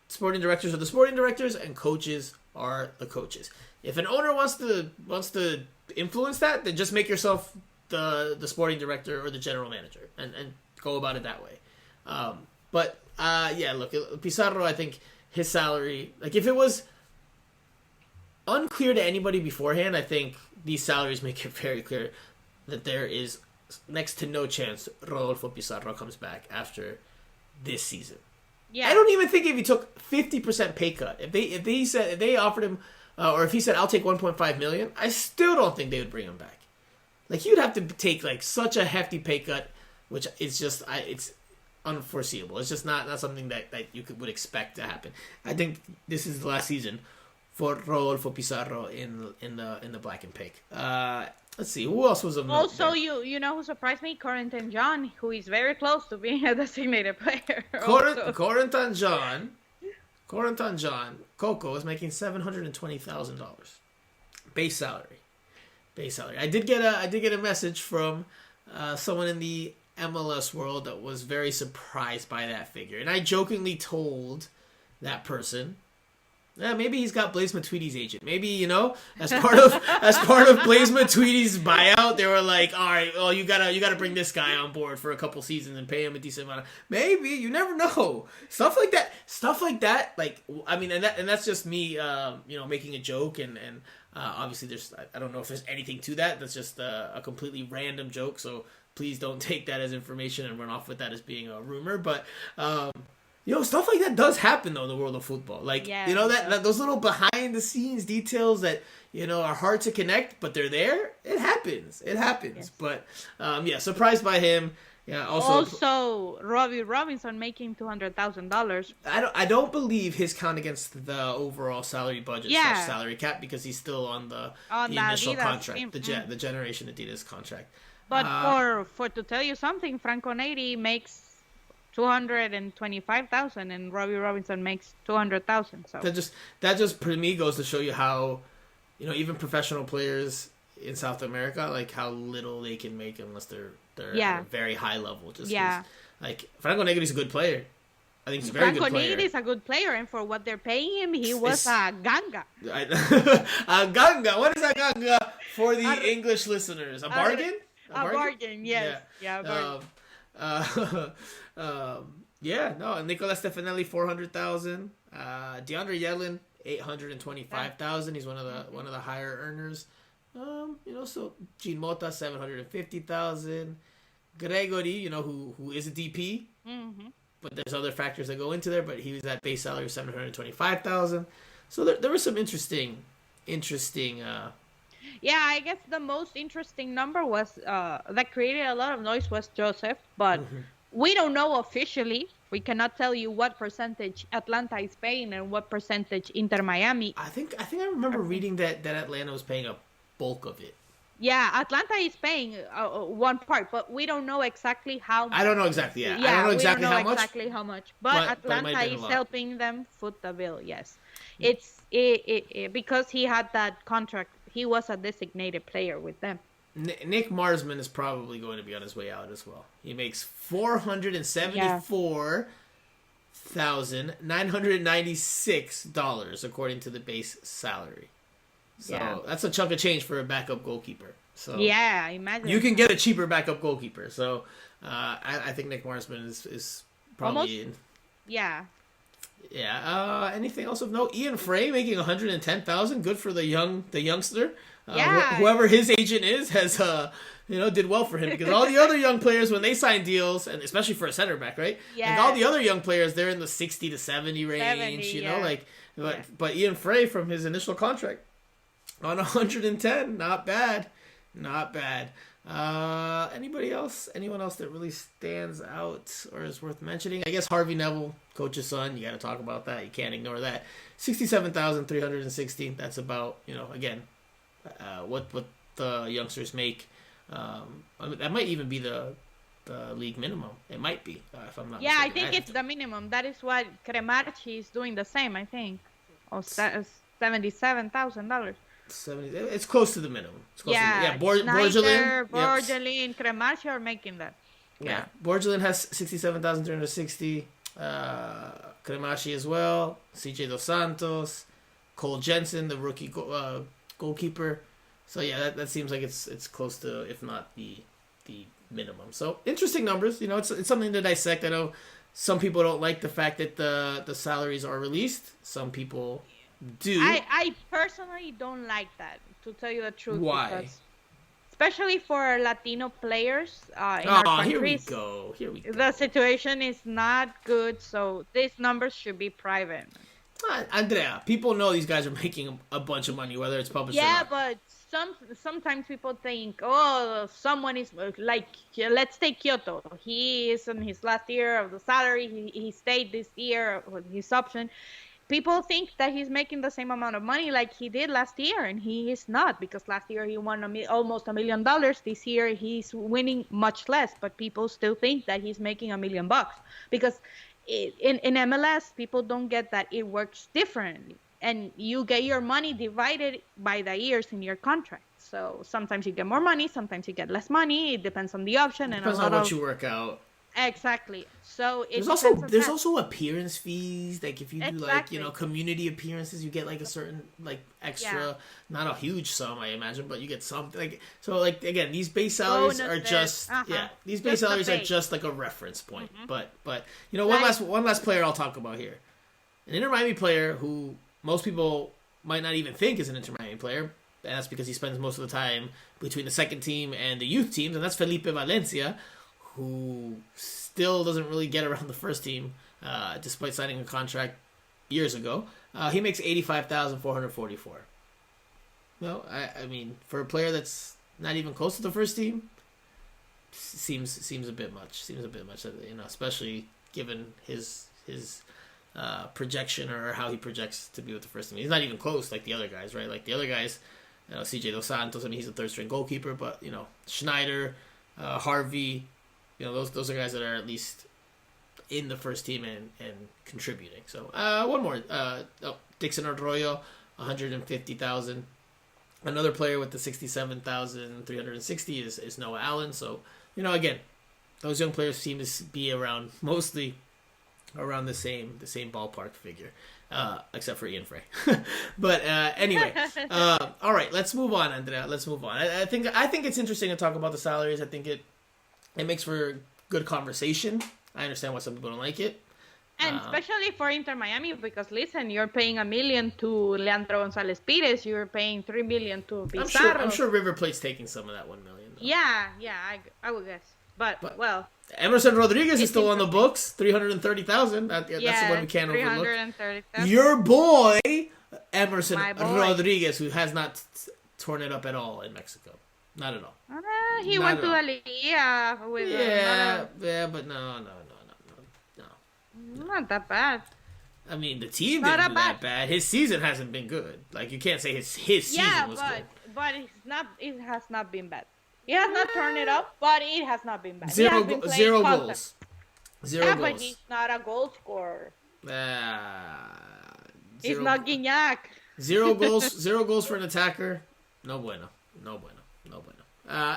sporting directors are the sporting directors, and coaches are the coaches. If an owner wants to influence that, then just make yourself the sporting director or the general manager and go about it that way. Look, Pizarro, I think his salary, like if it was unclear to anybody beforehand, I think these salaries make it very clear that there is next to no chance Rodolfo Pizarro comes back after this season. Yeah, I don't even think if he took 50% pay cut, if they offered him, or if he said I'll take 1.5 million, I still don't think they would bring him back. Like you'd have to take like such a hefty pay cut, which is just it's unforeseeable. It's just not something that you would expect to happen. I think this is the last season for Rodolfo Pizarro in the black and pink. Let's see, who else was a also you know who surprised me? Corentin John, who is very close to being a designated player. Corentin John, Coco is making $720,000 base salary. I did get a message from someone in the MLS world that was very surprised by that figure, and I jokingly told that person, yeah, maybe he's got Blaise Matuidi's agent. Maybe, as part of Blaise Matuidi's buyout, they were like, all right, well, you gotta bring this guy on board for a couple seasons and pay him a decent amount. Maybe, you never know. Stuff like that. Like, I mean, and that's just me, making a joke, and obviously I don't know if there's anything to that. That's just a completely random joke. So please don't take that as information and run off with that as being a rumor. But Stuff like that does happen though in the world of football. Like, that those little behind the scenes details that, are hard to connect, but they're there. It happens. Yes. But, surprised by him. Yeah. Also, Robbie Robinson making $200,000. I don't believe his count against the overall salary budget / salary cap because he's still on the initial Adidas contract, the Generation Adidas contract. But for to tell you something, Franco Neri makes $225,000 and Robbie Robinson makes $200,000. So that just for me goes to show you how, even professional players in South America, like how little they can make unless they're at a very high level. Like Franco Negri's a good player. I think he's a very good player. Franco Negri is a good player, and for what they're paying him, he was a ganga. A ganga. What is a ganga for the English listeners? A bargain? A bargain, yes. Yeah, a bargain. Nicolas Stefanelli, 400,000. DeAndre Yedlin, 825,000. He's one of the higher earners. So Gene Mota, 750,000. Gregory, who is a DP, but there's other factors that go into there. But he was at base salary of 725,000. So there was some interesting. I guess the most interesting number was that created a lot of noise was Joseph, but we don't know officially. We cannot tell you what percentage Atlanta is paying and what percentage Inter Miami. I think I remember reading that Atlanta was paying a bulk of it. Yeah, Atlanta is paying one part, but we don't know exactly how much. I don't know exactly, yeah. I don't know exactly how much. Exactly how much. But Atlanta is helping them foot the bill, yes. It's because he had that contract. He was a designated player with them. Nick Marsman is probably going to be on his way out as well. He makes $474,996 according to the base salary. So that's a chunk of change for a backup goalkeeper. So imagine. You can get a cheaper backup goalkeeper. So I think Nick Marsman is probably in. Yeah. Yeah. Anything else of note? Ian Fray making $110,000. Good for the youngster. Whoever his agent is has did well for him because all the other young players when they sign deals, and especially for a center back, right? Yeah. Like all the other young players, they're in the 60 to 70 range. But Ian Fray from his initial contract on 110, not bad. Anyone else that really stands out or is worth mentioning? I guess Harvey Neville, coach's son. You got to talk about that. You can't ignore that. 67,360. That's about what the youngsters make. That might even be the league minimum. It might be if I'm not. Yeah, mistaken. I think it's the minimum. That is what Cremarchi is doing the same. I think, $77,000. 70. It's close to the minimum. Borgelin, Cremarchi are making that. Yeah. Borgelin has 67,360. Cremarchi as well. CJ Dos Santos, Cole Jensen, the rookie goalkeeper. So that seems like it's close to, if not the minimum. So interesting numbers. It's something to dissect. I know some people don't like the fact that the salaries are released. Some people do. I personally don't like that, to tell you the truth. Why? Because especially for Latino players in our countries. Here we go. The situation is not good, so these numbers should be private. Andrea, people know these guys are making a bunch of money, whether it's published or not. Yeah, but sometimes people think, someone is like, let's take Kyoto. He is in his last year of the salary. He stayed this year with his option. People think that he's making the same amount of money like he did last year, and he is not, because last year he won almost $1 million. This year he's winning much less, but people still think that he's making $1 million because in MLS people don't get that it works differently, and you get your money divided by the years in your contract. So sometimes you get more money, sometimes you get less money. It depends on the option and depends on what you work out. Exactly. So there's also appearance fees. Like if you do community appearances, you get like a certain extra, not a huge sum, I imagine, but you get something. Again, these base salaries are just these base salaries are just like a reference point. Mm-hmm. But one last player I'll talk about here, an Inter Miami player who most people might not even think is an Inter Miami player, and that's because he spends most of the time between the second team and the youth teams, and that's Felipe Valencia, who still doesn't really get around the first team, despite signing a contract years ago. He makes $85,444. Well, I mean, for a player that's not even close to the first team, seems a bit much. Especially given his projection or how he projects to be with the first team. He's not even close like the other guys, right? Like the other guys, CJ Dos Santos. I mean, he's a third string goalkeeper, but Schneider, Harvey, those are guys that are at least in the first team and contributing. So one more, Dixon Arroyo, 150,000. Another player with the 67,360 is Noah Allen. So again, those young players seem to be mostly around the same ballpark figure, except for Ian Fray. But anyway, all right, let's move on, Andrea. Let's move on. I think it's interesting to talk about the salaries. I think it makes for good conversation. I understand why some people don't like it. And especially for Inter Miami, because listen, you're paying $1 million to Leandro Gonzalez Pires, you're paying $3 million to Pizarro. I'm sure River Plate's taking some of that $1 million. Though. Yeah, I would guess. But well, Emerson Rodriguez is still on the books, 330,000. That's the one we can't overlook. Your boy Emerson Rodriguez, who has not torn it up at all in Mexico, not at all. He went to La Liga with. But no. Not that bad. I mean, the team didn't do that bad. His season hasn't been good. Like, you can't say his season was good. But it has not been bad. He has not turned it up, but it has not been bad. Zero goals. But he's not a goal scorer. He's not Guignac. 0 goals. 0 goals for an attacker. No bueno.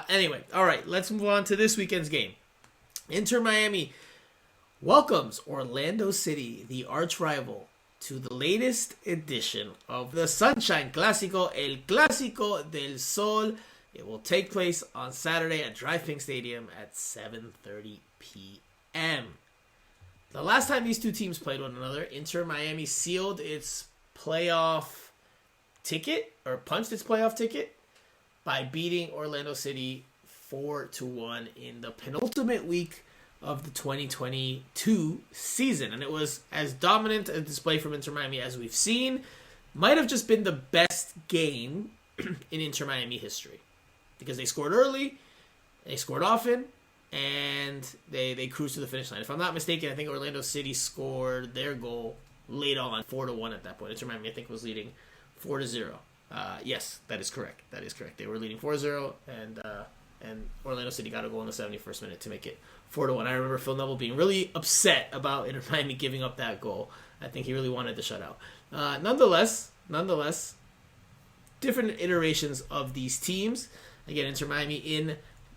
Anyway, all right. Let's move on to this weekend's game. Inter Miami welcomes Orlando City, the arch rival, to the latest edition of the Sunshine Clasico, El Clásico del Sol. It will take place on Saturday at DRV Stadium at 7:30 p.m. The last time these two teams played one another, Inter Miami sealed its playoff ticket, or punched its playoff ticket, by beating Orlando City 4-1 in the penultimate week of the 2022 season. And it was as dominant a display from Inter Miami as we've seen. Might have just been the best game in Inter Miami history. Because they scored early, they scored often, and they cruised to the finish line. If I'm not mistaken, I think Orlando City scored their goal late on, 4-1 at that point. Inter Miami, I think, was leading 4-0. Yes, that is correct. They were leading 4-0, and Orlando City got a goal in the 71st minute to make it 4-1. I remember Phil Neville being really upset about Inter Miami giving up that goal. I think he really wanted the shutout. Nonetheless, different iterations of these teams. Again, Inter Miami in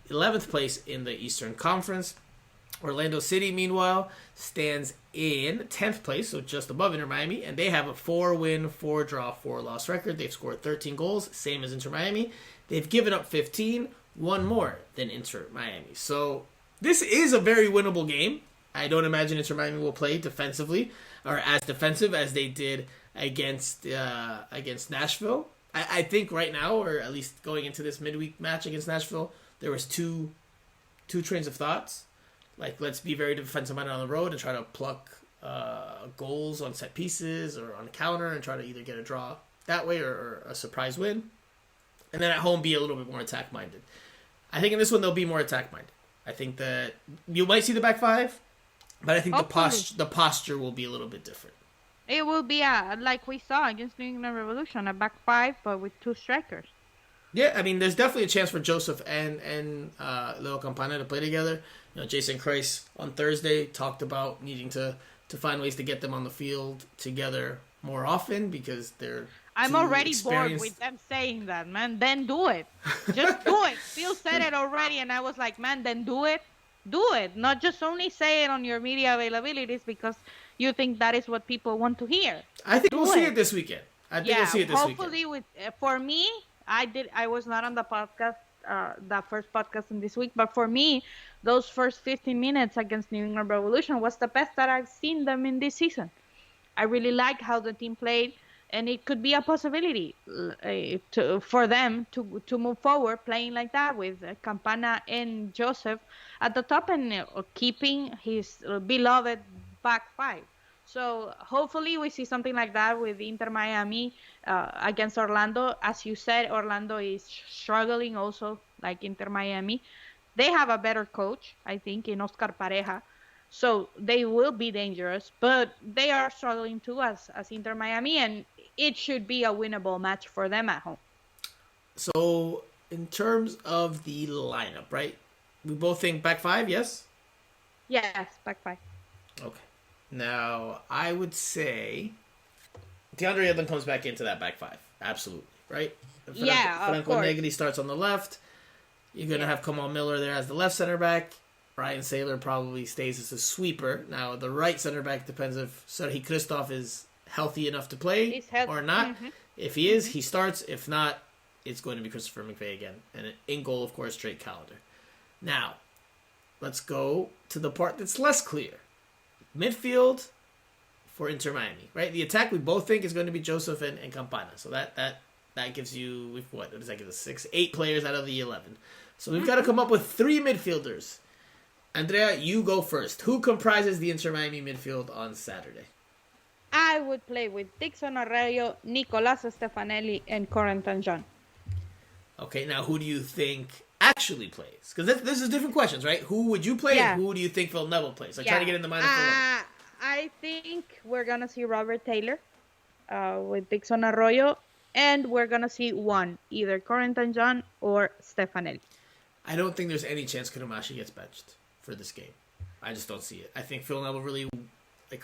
11th place in the Eastern Conference. Orlando City, meanwhile, stands in 10th place, so just above Inter Miami, and they have a 4-win, 4-draw, 4-loss record. They've scored 13 goals, same as Inter Miami. They've given up 15, one more than Inter Miami. So this is a very winnable game. I don't imagine Inter Miami will play defensively, or as defensive as they did against Nashville. I think right now, or at least going into this midweek match against Nashville, there was two trains of thoughts. Like, let's be very defensive-minded on the road and try to pluck goals on set pieces or on counter and try to either get a draw that way or a surprise win. And then at home, be a little bit more attack-minded. I think in this one, they'll be more attack-minded. I think that you might see the back five, but I think the posture will be a little bit different. It will be, like we saw against New England Revolution, a back five, but with two strikers. Yeah, I mean, there's definitely a chance for Joseph and Leo Campana to play together. Jason Kreis on Thursday talked about needing to find ways to get them on the field together more often because they're I'm already bored with them saying that, man. Then do it. Just do it. Phil said it already, and I was like, man, then do it. Do it. Not just only say it on your media availabilities because you think that is what people want to hear. I think we'll see it this weekend. Hopefully for me, I was not on the podcast, the first podcast in this week, but for me, those first 15 minutes against New England Revolution was the best that I've seen them in this season. I really like how the team played. and it could be a possibility for them to move forward playing like that with Campana and Joseph at the top and keeping his beloved back five. So hopefully we see something like that with Inter Miami against Orlando. As you said, Orlando is struggling also like Inter Miami. They have a better coach, I think, in Oscar Pareja. So they will be dangerous, but they are struggling too as Inter Miami, and it should be a winnable match for them at home. So in terms of the lineup, right? We both think back five, yes? Yes, back five. Okay. Now, I would say Andrea then comes back into that back five. Absolutely, right? Franco Negri starts on the left. You're going to have Kamal Miller there as the left center back. Ryan Saylor probably stays as a sweeper. Now, the right center back depends if Serhi Christoph is healthy enough to play or not. Mm-hmm. If he is, he starts. If not, it's going to be Christopher McVeigh again. And in goal, of course, Drake Calendar. Now, let's go to the part that's less clear. Midfield for Inter Miami, right? The attack we both think is going to be Joseph and Campana. So that gives you, what does that give us? 8 players out of the 11. So we've got to come up with 3 midfielders. Andrea, you go first. Who comprises the Inter Miami midfield on Saturday? I would play with Dixon Arroyo, Nicolas Stefanelli, and Corentin John. Okay, now who do you think actually plays? Because this is different questions, right? Who would you play and who do you think Phil Neville plays? Trying to get in the mind of Phil Neville. I think we're going to see Robert Taylor with Dixon Arroyo, and we're going to see either Corentin John or Stefanelli. I don't think there's any chance Kurumashi gets benched for this game. I just don't see it. I think Phil Neville really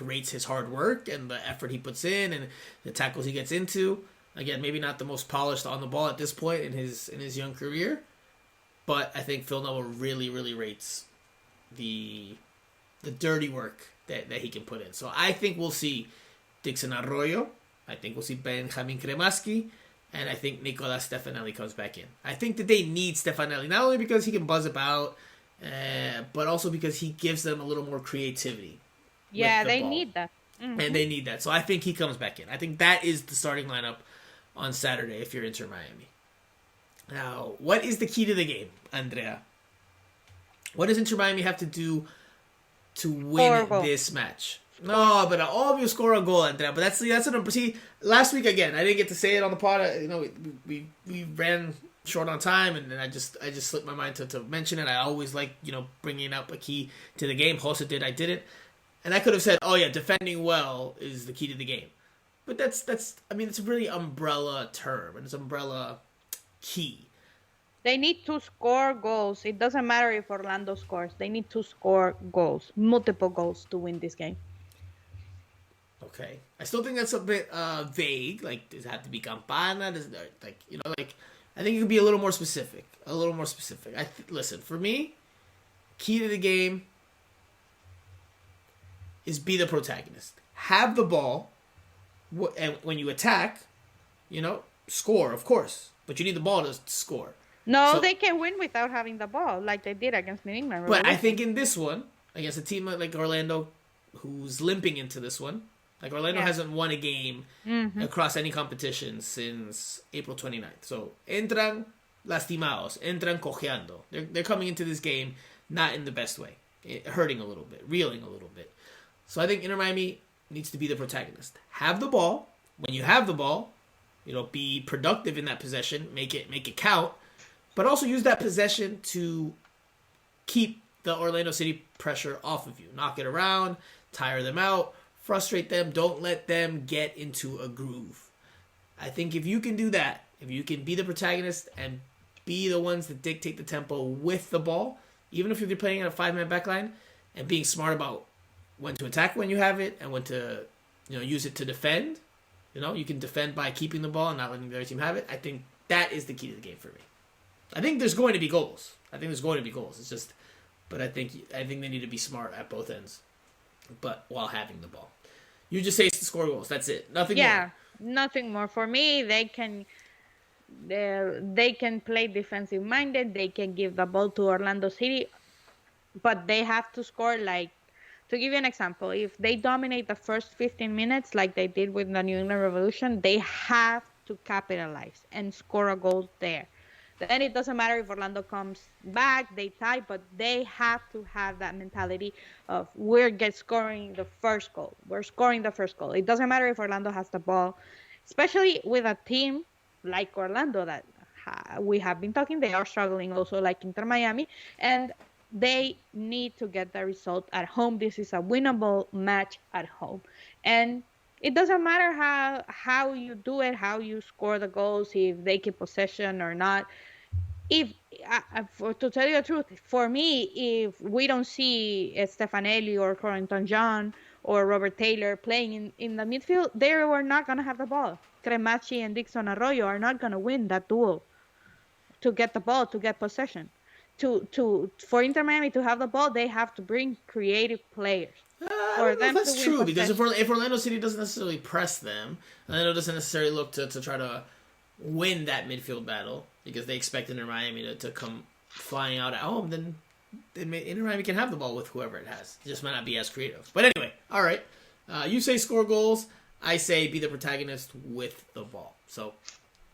rates his hard work and the effort he puts in and the tackles he gets into. Again, maybe not the most polished on the ball at this point in his young career, but I think Phil Neville really, really rates the dirty work that he can put in. So I think we'll see Dixon Arroyo. I think we'll see Benjamin Kremaski. And I think Nicolas Stefanelli comes back in. I think that they need Stefanelli, not only because he can buzz about, but also because he gives them a little more creativity. Yeah, they need that. Mm-hmm. And they need that. So I think he comes back in. I think that is the starting lineup on Saturday if you're Inter Miami. Now, what is the key to the game, Andrea? What does Inter Miami have to do to win this match? No, but all of you score a goal, Andrea. But that's an see. Last week again, I didn't get to say it on the pod. We ran short on time, and then I just slipped my mind to mention it. I always like bringing up a key to the game. Hossa did, I didn't, and I could have said, oh yeah, defending well is the key to the game. But that's it's a really umbrella term and it's umbrella key. They need to score goals. It doesn't matter if Orlando scores. They need to score goals, multiple goals to win this game. Okay. I still think that's a bit vague. Does it have to be Campana? I think it could be a little more specific. Listen, for me, key to the game is be the protagonist. Have the ball, and when you attack, score, of course. But you need the ball to score. No, they can win without having the ball, like they did against New England. But I think in this one, against a team like Orlando, who's limping into this one, Orlando hasn't won a game across any competition since April 29th. So, entran lastimados, entran cojeando. They're coming into this game not in the best way. Hurting a little bit, reeling a little bit. So, I think Inter Miami needs to be the protagonist. Have the ball. When you have the ball, be productive in that possession. Make it count. But also use that possession to keep the Orlando City pressure off of you. Knock it around, tire them out, frustrate them. Don't let them get into a groove. I think if you can do that, if you can be the protagonist and be the ones that dictate the tempo with the ball, even if you're playing on a 5-man backline, and being smart about when to attack when you have it and when to use it to defend. You can defend by keeping the ball and not letting the other team have it. I think that is the key to the game for me. I think there's going to be goals. It's just, but I think they need to be smart at both ends, but while having the ball. You just say to score goals. That's it. Nothing more. Yeah, nothing more. For me, they can play defensive minded. They can give the ball to Orlando City, but they have to score like To give you an example, if they dominate the first 15 minutes like they did with the New England Revolution, they have to capitalize and score a goal there. Then it doesn't matter if Orlando comes back, they tie, but they have to have that mentality of scoring the first goal. We're scoring the first goal. It doesn't matter if Orlando has the ball, especially with a team like Orlando that we have been talking. They are struggling also like Inter Miami, and they need to get the result at home. This is a winnable match at home, and it doesn't matter how you do it, how you score the goals, if they keep possession or not. If to tell you the truth, for me, if we don't see Stefanelli or Corentin John or Robert Taylor playing in the midfield, they were not going to have the ball. Cremachi and Dixon Arroyo are not going to win that duel to get the ball, to get possession. For Inter Miami to have the ball, they have to bring creative players. I don't know if that's true, because if Orlando City doesn't necessarily press them, Orlando doesn't necessarily look to try to win that midfield battle, because they expect Inter Miami to come flying out at home, then Inter Miami can have the ball with whoever it has. It just might not be as creative. But anyway, all right. You say score goals. I say be the protagonist with the ball. So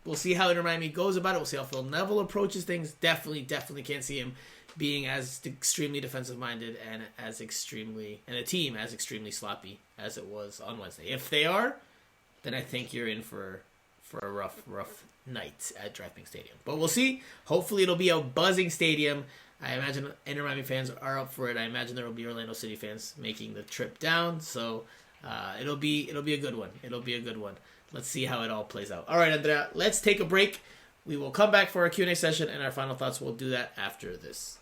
we'll see how Inter Miami goes about it. We'll see how Phil Neville approaches things. Definitely can't see him being as extremely defensive-minded and a team as extremely sloppy as it was on Wednesday. If they are, then I think you're in for a rough night at DraftKings Stadium. But we'll see. Hopefully it'll be a buzzing stadium. I imagine Inter Miami fans are up for it. I imagine there will be Orlando City fans making the trip down. So it'll be a good one. It'll be a good one. Let's see how it all plays out. All right, Andrea, let's take a break. We will come back for our Q&A session and our final thoughts. We'll do that after this.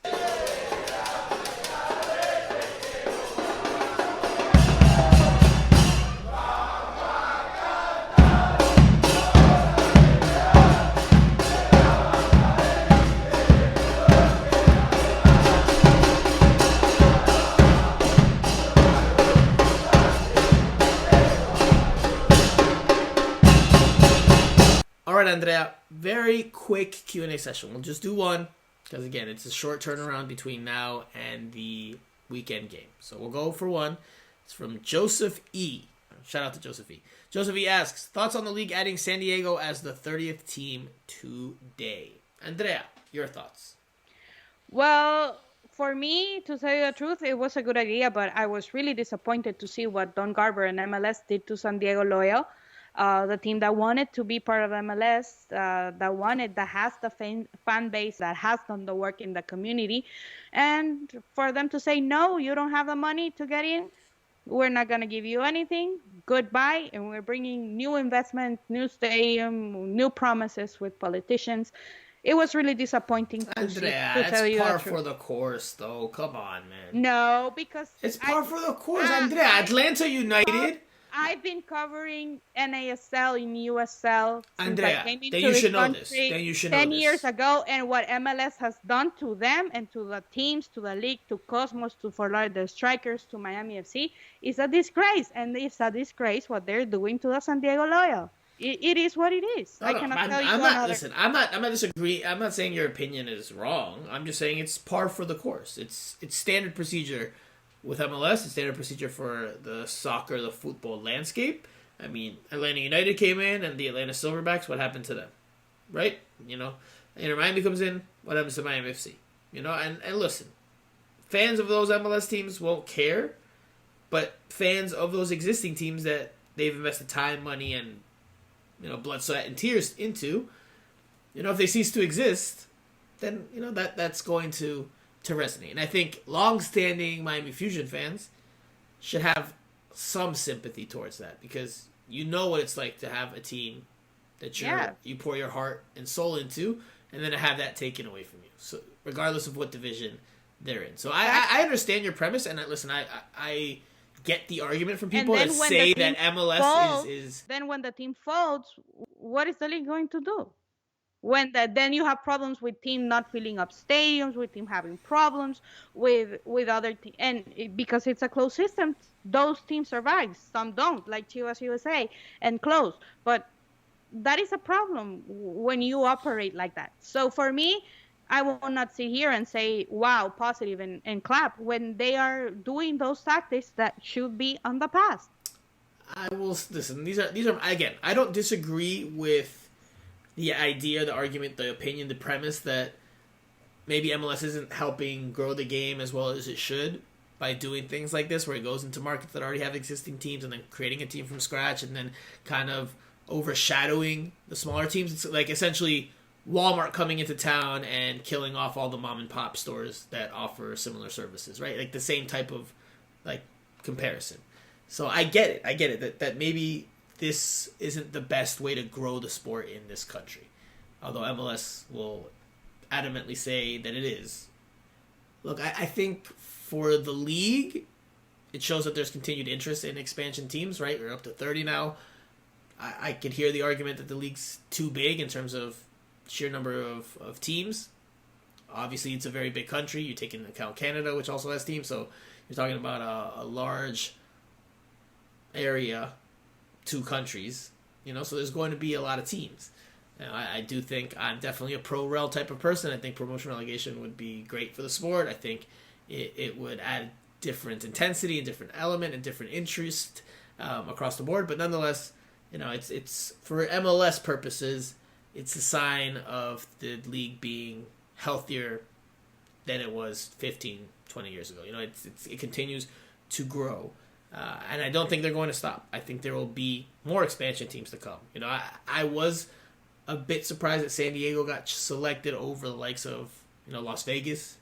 Andrea, very quick Q&A session. We'll just do one because, again, it's a short turnaround between now and the weekend game. So we'll go for one. It's from Joseph E. Shout out to Joseph E. Joseph E. asks, thoughts on the league adding San Diego as the 30th team today? Andrea, your thoughts? Well, for me, to tell you the truth, it was a good idea, but I was really disappointed to see what Don Garber and MLS did to San Diego Loyal. The team that wanted to be part of MLS, that has the fan base, that has done the work in the community. And for them to say, no, you don't have the money to get in, we're not going to give you anything, goodbye, and we're bringing new investment, new stadium, new promises with politicians. It was really disappointing to Andrea, see, to tell you the truth. It's par for the course, though. Come on, man. No, because... It's par for the course, Andrea. Atlanta United... I've been covering NASL in USL Andrea, then you should know this. 10 years ago, and what MLS has done to them and to the teams, to the league, to Cosmos, to Fort Lauderdale Strikers, to Miami FC is a disgrace. And it's a disgrace what they're doing to the San Diego Loyal. It is what it is. I cannot tell you another. Listen, I'm not disagreeing. I'm not saying your opinion is wrong. I'm just saying it's par for the course. It's standard procedure. With MLS, it's standard procedure for the football landscape. I mean, Atlanta United came in, and the Atlanta Silverbacks, what happened to them? Right? You know, Inter Miami comes in, what happens to Miami FC? You know, and listen, fans of those MLS teams won't care, but fans of those existing teams that they've invested time, money, and, you know, blood, sweat, and tears into, you know, if they cease to exist, then, you know, that's going to resonate. And I think long-standing Miami Fusion fans should have some sympathy towards that, because you know what it's like to have a team that you pour your heart and soul into, and then to have that taken away from you. So regardless of what division they're in. So I understand your premise, and I get the argument from people that say that MLS is... Then when the team folds, what is the league going to do? Then you have problems with team not filling up stadiums, with team having problems with other teams, and because it's a closed system, those teams survive. Some don't, like Chivas USA, and close. But that is a problem when you operate like that. So for me, I will not sit here and say, wow, positive and clap when they are doing those tactics that should be on the past. I will listen. These are again. I don't disagree with the idea, the argument, the opinion, the premise that maybe MLS isn't helping grow the game as well as it should by doing things like this, where it goes into markets that already have existing teams and then creating a team from scratch and then kind of overshadowing the smaller teams. It's like essentially Walmart coming into town and killing off all the mom and pop stores that offer similar services, right? Like the same type of like comparison. So I get it that maybe this isn't the best way to grow the sport in this country. Although MLS will adamantly say that it is. Look, I think for the league, it shows that there's continued interest in expansion teams, right? We're up to 30 now. I could hear the argument that the league's too big in terms of sheer number of teams. Obviously, it's a very big country. You take into account Canada, which also has teams. So you're talking about a large area, 2 countries, so there's going to be a lot of teams. Now, I do think I'm definitely a pro-rel type of person. I think promotion relegation would be great for the sport. I think it would add different intensity and different element and different interest across the board. But nonetheless, it's for MLS purposes, it's a sign of the league being healthier than it was 15, 20 years ago. It continues to grow. And I don't think they're going to stop. I think there will be more expansion teams to come. I was a bit surprised that San Diego got selected over the likes of, Las Vegas.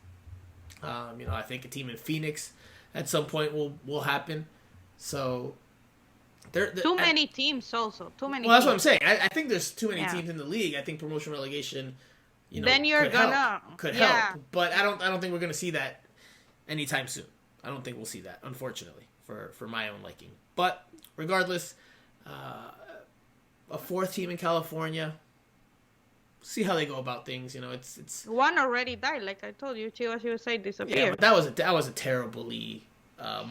I think a team in Phoenix at some point will happen. So too many teams also. Too many. Well, that's teams. what I'm saying. I think there's too many teams in the league. I think promotion relegation, then you're could help. But I don't think we're gonna see that anytime soon. I don't think we'll see that, unfortunately, for my own liking. But regardless, a 4th team in California. See how they go about things. It's one already died. Like I told you, Chivas USA disappeared. Yeah, but that was a terribly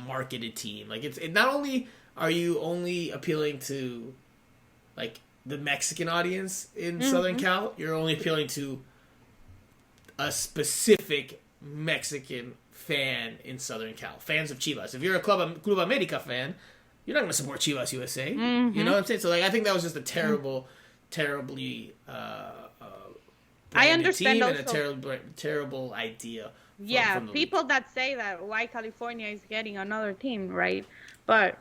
marketed team. Like it not only are you only appealing to like the Mexican audience in Southern Cal, you're only appealing to a specific Mexican fan in Southern Cal. Fans of Chivas. If you're a Club America fan, you're not going to support Chivas USA. You know what I'm saying? So like I think that was just a terribly I understand team also. and a terrible idea. From people that say that why California is getting another team, right? But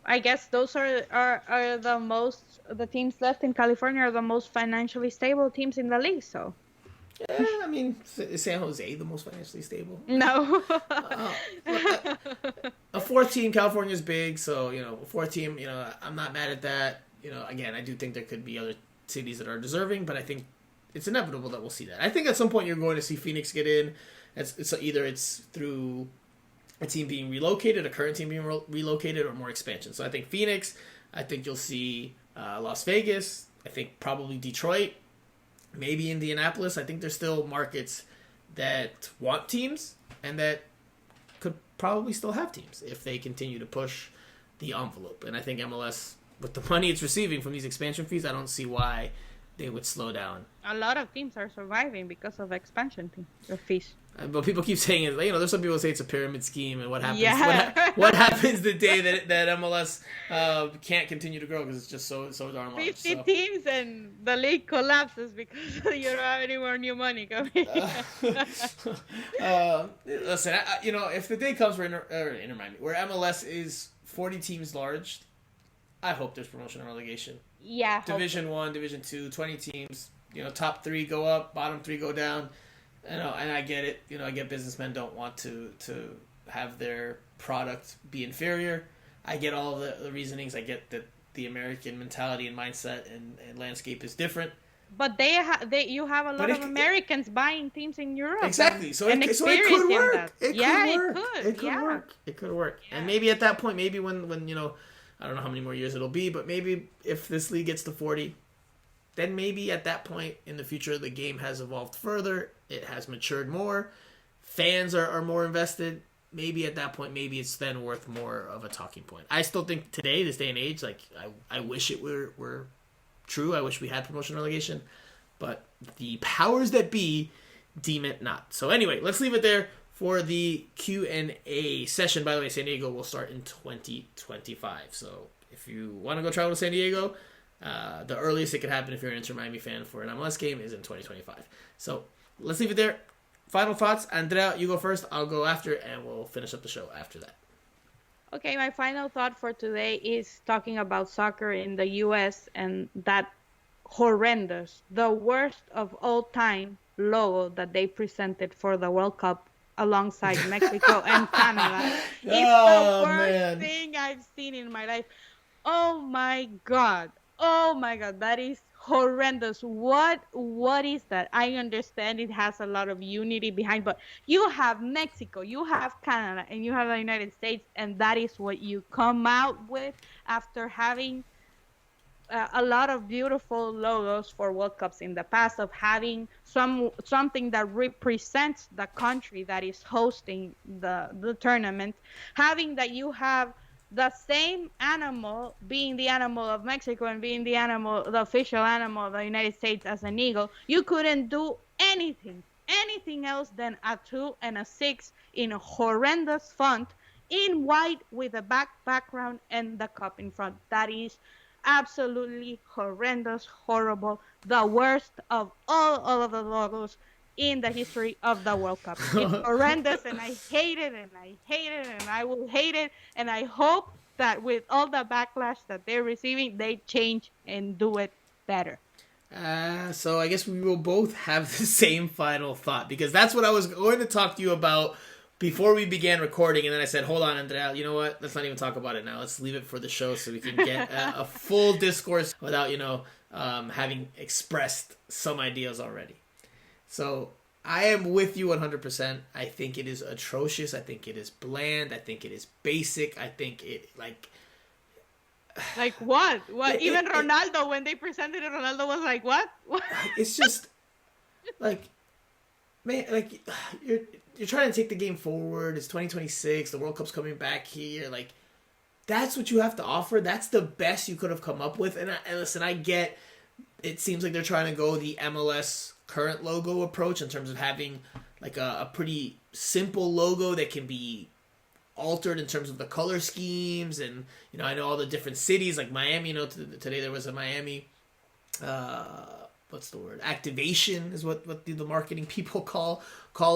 I guess those are the teams left in California are the most financially stable teams in the league. So. Yeah, I mean, is San Jose the most financially stable? No. A 4th team, California is big, so a 4th team, I'm not mad at that. Again, I do think there could be other cities that are deserving, but I think it's inevitable that we'll see that. I think at some point you're going to see Phoenix get in. It's either it's through a team being relocated, a current team being relocated, or more expansion. So I think Phoenix. I think you'll see Las Vegas. I think probably Detroit. Maybe Indianapolis. I think there's still markets that want teams and that could probably still have teams if they continue to push the envelope. And I think MLS, with the money it's receiving from these expansion fees, I don't see why they would slow down. A lot of teams are surviving because of expansion fees. But people keep saying it. There's some people say it's a pyramid scheme, and what happens? Yeah. What happens the day that MLS can't continue to grow because it's just so darn large. 50 teams and the league collapses because you don't have any more new money coming. Listen, if the day comes where MLS is 40 teams large, I hope there's promotion and relegation. Yeah. Division 1, Division 2, 20 teams. Top 3 go up, bottom 3 go down. And I get it. I get businessmen don't want to have their product be inferior. I get all the reasonings. I get that the American mentality and mindset and landscape is different. But you have a lot of Americans buying teams in Europe. Exactly. So it could work. It could work. Yeah. And maybe at that point, maybe when I don't know how many more years it'll be, but maybe if this league gets to 40, then maybe at that point in the future, the game has evolved further. It has matured more. Fans are more invested. Maybe at that point, maybe it's then worth more of a talking point. I still think today, this day and age, like I wish it were true. I wish we had promotion relegation. But the powers that be deem it not. So anyway, let's leave it there for the Q&A session. By the way, San Diego will start in 2025. So if you want to go travel to San Diego, the earliest it could happen if you're an Inter Miami fan for an MLS game is in 2025. So let's leave it there. Final thoughts. Andrea, you go first. I'll go after, and we'll finish up the show after that. Okay, my final thought for today is talking about soccer in the U.S. and that horrendous, the worst of all time logo that they presented for the World Cup alongside Mexico and Canada. It's the worst thing I've seen in my life. Oh my God, that is horrendous. What is that? I understand it has a lot of unity behind, but you have Mexico, you have Canada, and you have the United States, and that is what you come out with after having a lot of beautiful logos for World Cups in the past, of having something that represents the country that is hosting the tournament, having that you have the same animal being the animal of Mexico and being the official animal of the United States as an eagle. You couldn't do anything else than a 2 and a 6 in a horrendous font in white with a background and the cup in front. That is absolutely horrendous, horrible, the worst of all of the logos in the history of the World Cup. It's horrendous, and I hate it, and I will hate it, and I hope that with all the backlash that they're receiving, they change and do it better. So I guess we will both have the same final thought, because that's what I was going to talk to you about before we began recording, and then I said, hold on, Andrea, you know what? Let's not even talk about it now. Let's leave it for the show so we can get a full discourse without, having expressed some ideas already. So I am with you 100%. I think it is atrocious. I think it is bland. I think it is basic. I think it, Like what? What? Even Ronaldo, when they presented it, Ronaldo was like, what? It's just, man, you're trying to take the game forward. It's 2026. The World Cup's coming back here. That's what you have to offer. That's the best you could have come up with. And listen, I get, it seems like they're trying to go the MLS current logo approach in terms of having a pretty simple logo that can be altered in terms of the color schemes. And, I know all the different cities, like Miami, today there was a Miami, what's the word? Activation is what the marketing people call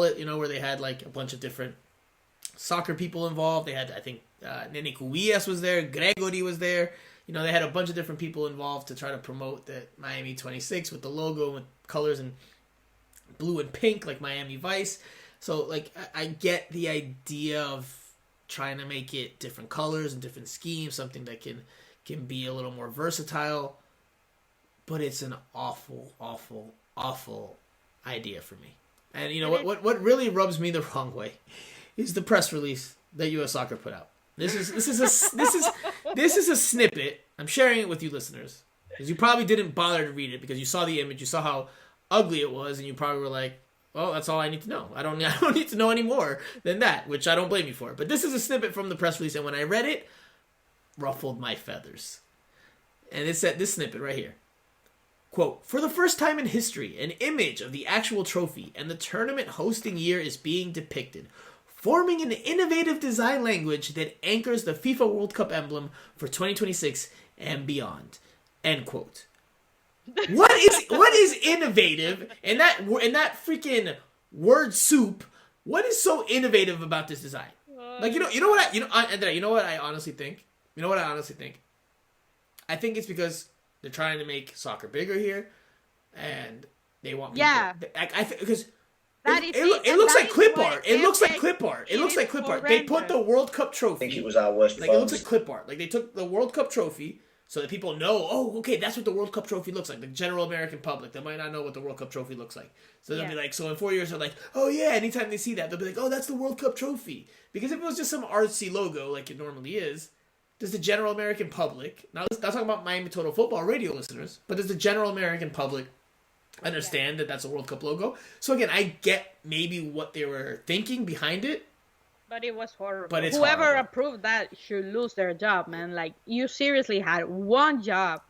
it, where they had a bunch of different soccer people involved. They had, I think, Nene Cubillas was there, Gregory was there. They had a bunch of different people involved to try to promote the Miami 26 with the logo and colors in blue and pink like Miami Vice. So, I get the idea of trying to make it different colors and different schemes, something that can be a little more versatile. But it's an awful, awful, awful idea for me. And what really rubs me the wrong way is the press release that U.S. Soccer put out. This is a snippet. I'm sharing it with you listeners because you probably didn't bother to read it because you saw the image, you saw how ugly it was, and you probably were like, "Well, that's all I need to know. I don't need to know any more than that," which I don't blame you for. But this is a snippet from the press release, and when I read it, ruffled my feathers. And it said this snippet right here. Quote, "For the first time in history, an image of the actual trophy and the tournament hosting year is being depicted, forming an innovative design language that anchors the FIFA World Cup emblem for 2026 and beyond." End quote. What is innovative in that freaking word soup? What is so innovative about this design? Andrea, you know what I honestly think? I think it's because they're trying to make soccer bigger here, and they want people. Yeah. I think because it looks like clip art. It looks like clip art. It looks like clip art. They put the World Cup trophy. I think it was our worst. It looks like clip art. They took the World Cup trophy so that people know. Oh, okay, that's what the World Cup trophy looks like. The general American public, they might not know what the World Cup trophy looks like. So they'll be like, so in 4 years they're like, oh yeah. Anytime they see that, they'll be like, oh, that's the World Cup trophy. Because if it was just some artsy logo like it normally is, does the general American public, now let's not talk about Miami Total Football radio listeners, but does the general American public understand that that's a World Cup logo? So again, I get maybe what they were thinking behind it. But it was horrible. But whoever horrible. approved that should lose their job, man. You seriously had one job.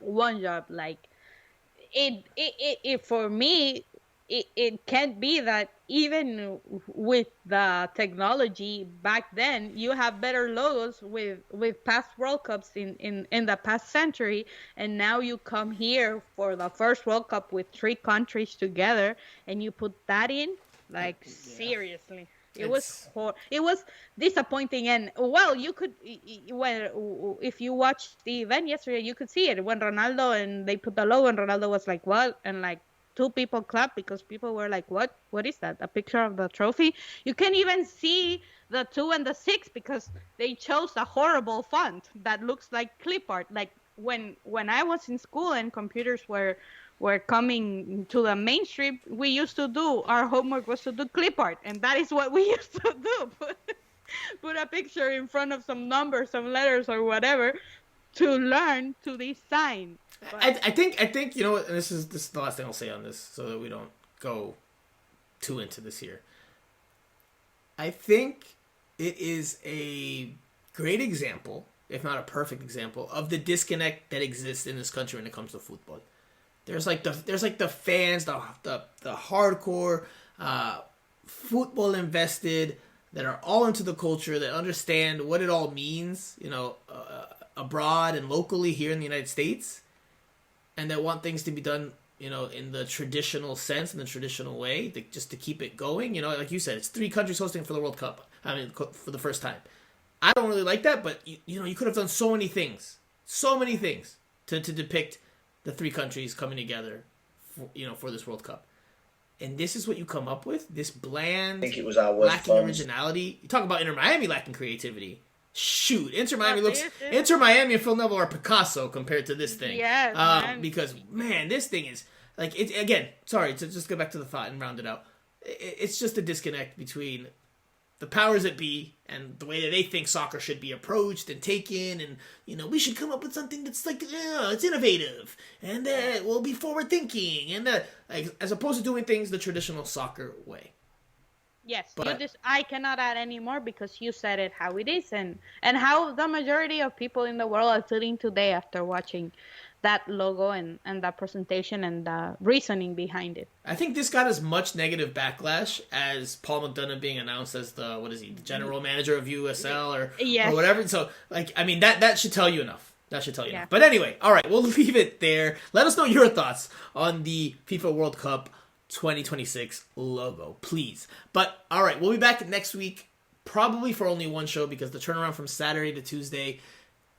It for me, it can't be that even with the technology back then, you have better logos with past World Cups in the past century, and now you come here for the first World Cup with 3 countries together, and you put that in, like, seriously. It was disappointing, and well, you could, well, if you watched the event yesterday, you could see it when Ronaldo and they put the logo, and Ronaldo was like, "What?" and like 2 people clapped because people were like, "What? What is that? A picture of the trophy?" You can't even see the 2 and the 6 because they chose a horrible font that looks like clip art. Like when I was in school and computers were coming to the mainstream, we used to do, our homework was to do clip art, and that is what we used to do. Put a picture in front of some numbers, some letters, or whatever, to learn to design. I think you know what, and this is the last thing I'll say on this, so that we don't go too into this here. I think it is a great example, if not a perfect example, of the disconnect that exists in this country when it comes to football. There's like the fans, the hardcore football invested, that are all into the culture, that understand what it all means, you know, abroad and locally here in the United States, and that want things to be done, you know, in the traditional sense, in the traditional way, just to keep it going. You know, like you said, it's 3 countries hosting for the World Cup. I mean, for the first time. I don't really like that, but you know, you could have done so many things to depict the 3 countries coming together, for this World Cup. And this is what you come up with? This bland, I think it was our worst lacking performance. originality? You talk about Inter Miami lacking creativity. Shoot, Inter Miami and Phil Neville are Picasso compared to this thing. Yes, man. Because, man, this thing is, like, it again, sorry, to just go back to the thought and round it out. It's just a disconnect between the powers that be and the way that they think soccer should be approached and taken, and, you know, we should come up with something that's like, it's innovative, and we'll be forward thinking, and like, as opposed to doing things the traditional soccer way. Yes, But- I cannot add any more because you said it how it is, and how the majority of people in the world are feeling today after watching that logo and that presentation and the reasoning behind it. I think this got as much negative backlash as Paul McDonough being announced as the general manager of USL or Yes. whatever. So, like, I mean, that should tell you enough. That should tell you Yeah. enough. But anyway, all right, we'll leave it there. Let us know your thoughts on the FIFA World Cup 2026 logo, please. But, all right, we'll be back next week, probably for only one show because the turnaround from Saturday to Tuesday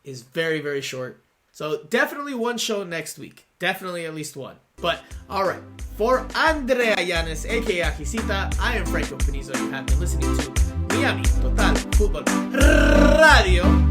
is very, very short. So definitely one show next week. Definitely at least one. But, alright. For Andrea Yanez, a.k.a. Akisita, I am Franco Panizo. You have been listening to Miami Total Football Radio.